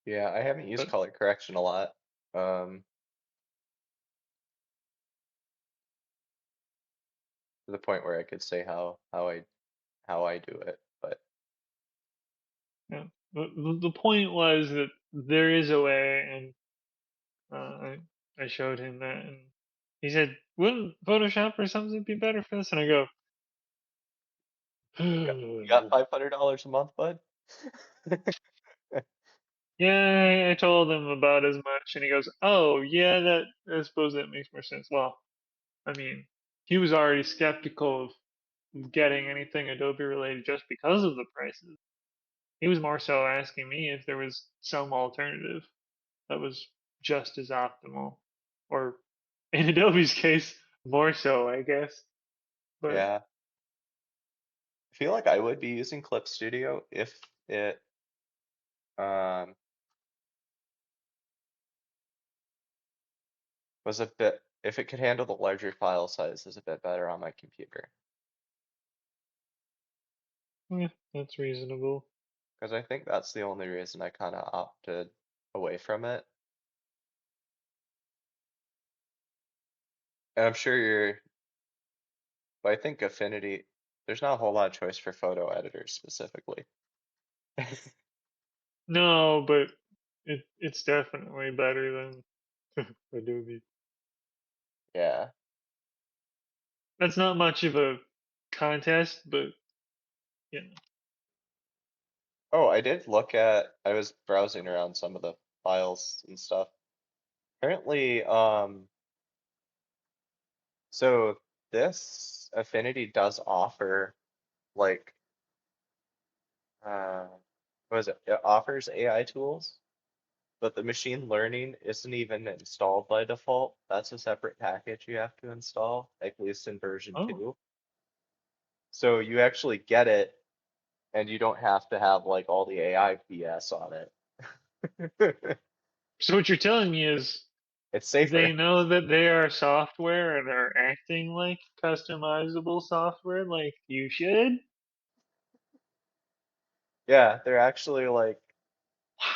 Yeah, I haven't used But color correction a lot. Um, to the point where I could say how I do it, but yeah, the point was that there is a way, and I showed him that, and he said, "Wouldn't Photoshop or something be better for this?" And I go, you got $500 a month, bud? "Yeah." I told him about as much, and he goes, "Oh, yeah, that I suppose that makes more sense." Well, I mean, he was already skeptical of getting anything Adobe related just because of the prices. He was more so asking me if there was some alternative that was just as optimal, or in Adobe's case, more so, I guess. But Yeah. I feel like I would be using Clip Studio if it um was a bit if it could handle the larger file sizes a bit better on my computer. yeah, that's reasonable. Because I think that's the only reason I kind of opted away from it. And I'm sure but I think Affinity, there's not a whole lot of choice for photo editors specifically. No, but it's definitely better than Adobe. Yeah. That's not much of a contest, but you know. Oh, I was browsing around some of the files and stuff. Apparently, so this Affinity does offer like uh what is it? It offers AI tools, but the machine learning isn't even installed by default. That's a separate package you have to install, at least in version Oh, 2. So you actually get it and you don't have to have like all the AI BS on it. so what you're telling me is It's they safer. know that they are software and are acting like customizable software, like you should. Yeah, they're actually like, Wow.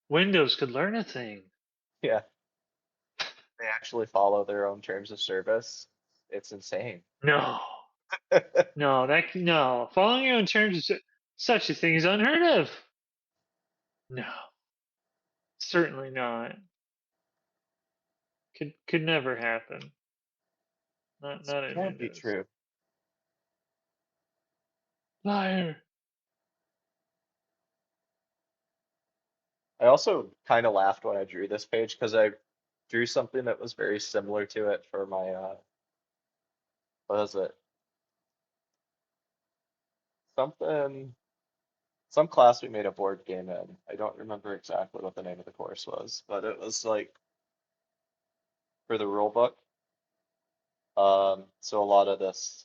Windows could learn a thing. yeah, they actually follow their own terms of service. It's insane. No, no, no. Following your own terms, such a thing is unheard of. No, certainly not. Could never happen. Not in Can't be Windows. true. Liar. I also kind of laughed when I drew this page because I drew something that was very similar to it for my what is it? Something some class we made a board game in. I don't remember exactly what the name of the course was, but it was like for the rule book. So a lot of this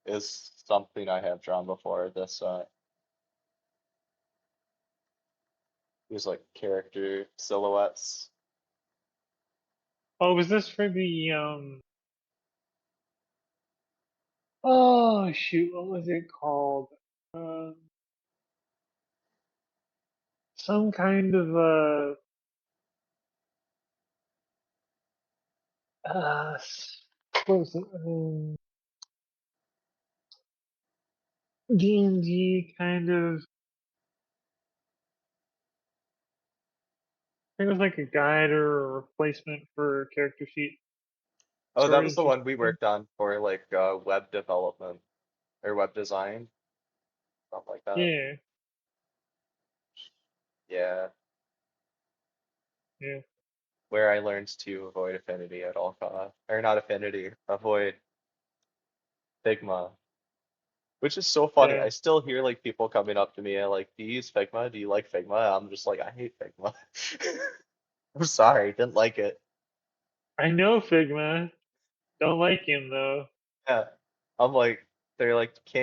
is something I have drawn before. This these like character silhouettes. Oh, was this for the Oh shoot, what was it called? Um, some kind of what was it? D&D kind of. I think it was like a guide or a replacement for character sheet Oh, that was the storage or one we something. worked on for like web development or web design, something like that. Yeah, Yeah, yeah, where I learned to avoid affinity at all costs, or not affinity, avoid Figma, which is so funny. yeah. I still hear like people coming up to me and like, "Do you use Figma? Do you like Figma?" I'm just like, I hate Figma. I'm sorry, didn't like it. I know Figma. Don't like him though. Yeah, I'm like, they're like, do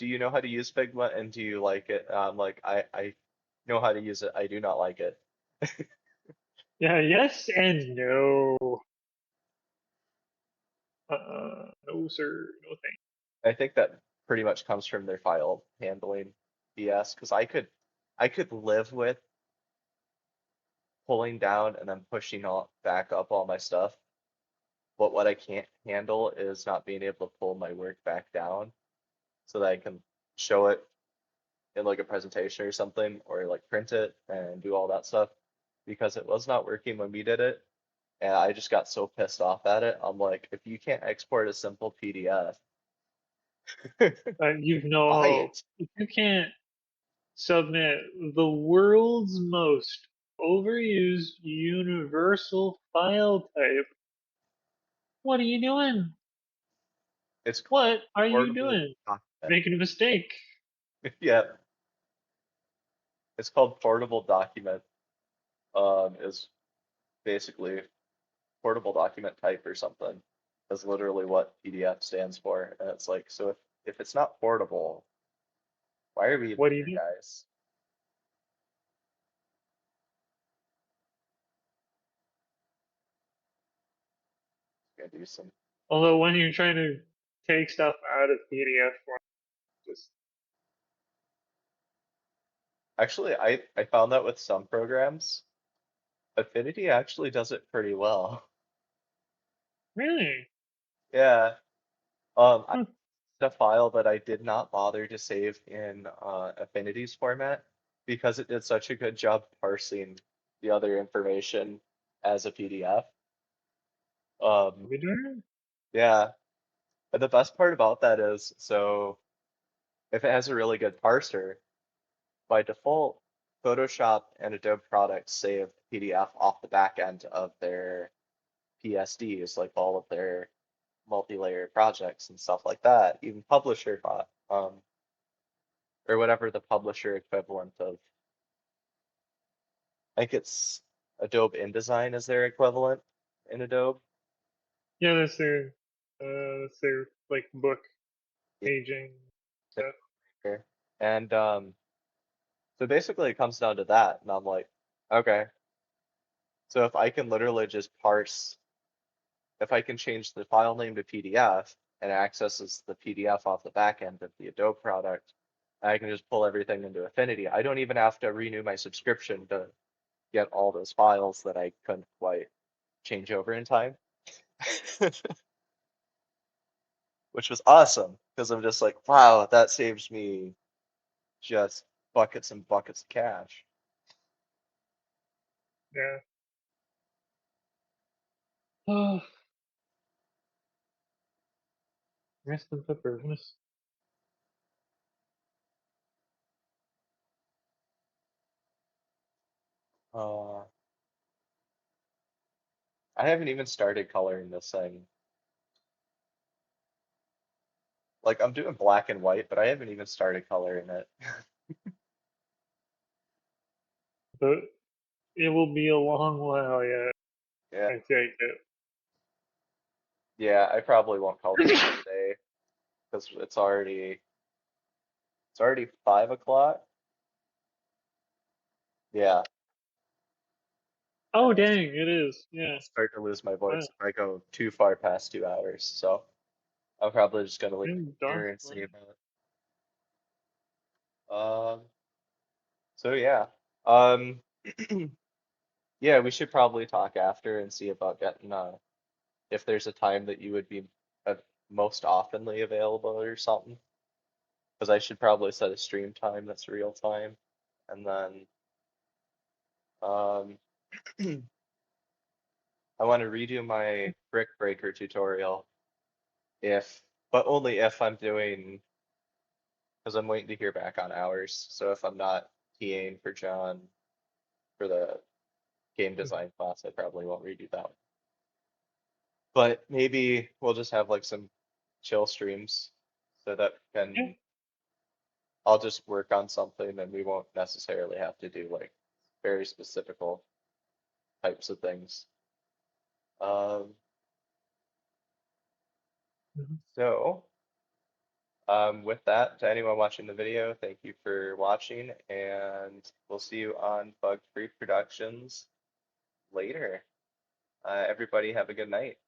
you know how to use Figma and do you like it? I'm like, I know how to use it. I do not like it. Yeah, yes and no. No sir, no thanks. I think that pretty much comes from their file handling BS because I could live with pulling down and then pushing all back up all my stuff. But what I can't handle is not being able to pull my work back down so that I can show it in like a presentation or something or like print it and do all that stuff because it was not working when we did it. And I just got so pissed off at it. I'm like, if you can't export a simple PDF, You've no buy hope. it. If you can't submit the world's most overused universal file type, what are you doing? It's called What are you portable doing? document. Making a mistake. Yeah, it's called portable document. Is basically portable document type or something. That's literally what PDF stands for. And it's like, so if it's not portable, why are we even What do you here, do? guys? Gonna do some. Although when you're trying to take stuff out of PDF form, just Actually, I found that with some programs, Affinity actually does it pretty well. really, Yeah. I huh, had a file that I did not bother to save in Affinity's format because it did such a good job parsing the other information as a PDF. Um, we doing yeah. And the best part about that is, so if it has a really good parser, by default, Photoshop and Adobe products save PDF off the back end of their PSDs, like all of their multi-layer projects and stuff like that, even Publisher bot, or whatever the publisher equivalent of, I think it's Adobe InDesign is their equivalent in Adobe. Yeah, that's their like book Yeah, paging stuff. there. And so basically it comes down to that, and I'm like, okay, so if I can literally just parse, if I can change the file name to PDF and it accesses the PDF off the back end of the Adobe product, I can just pull everything into Affinity. I don't even have to renew my subscription to get all those files that I couldn't quite change over in time, which was awesome because I'm just like, wow, that saves me just buckets and buckets of cash. Yeah. Oh, rest and peppers. Uh, I haven't even started coloring this thing. Like I'm doing black and white, but I haven't even started coloring it. But it will be a long while yet, Yeah, I take it. yeah, I probably won't color it today because it's already 5 o'clock. Yeah, Oh and dang, it is. Yeah. I'll start to lose my Wow. voice if I go too far past 2 hours. So I'm probably just gonna leave it Dark here and see already. about it. So yeah. Um, yeah, we should probably talk after and see about getting if there's a time that you would be uh, most oftenly available or something. Because I should probably set a stream time that's real time, and then um, I want to redo my brick breaker tutorial if, but only if I'm doing, because I'm waiting to hear back on hours. So if I'm not TAing for John for the game design class, I probably won't redo that one. But maybe we'll just have like some chill streams so that Yeah. can I'll just work on something and we won't necessarily have to do like very specific types of things. Um, Mhm. so with that, to anyone watching the video, thank you for watching, and we'll see you on Bug Free Productions later. Everybody have a good night.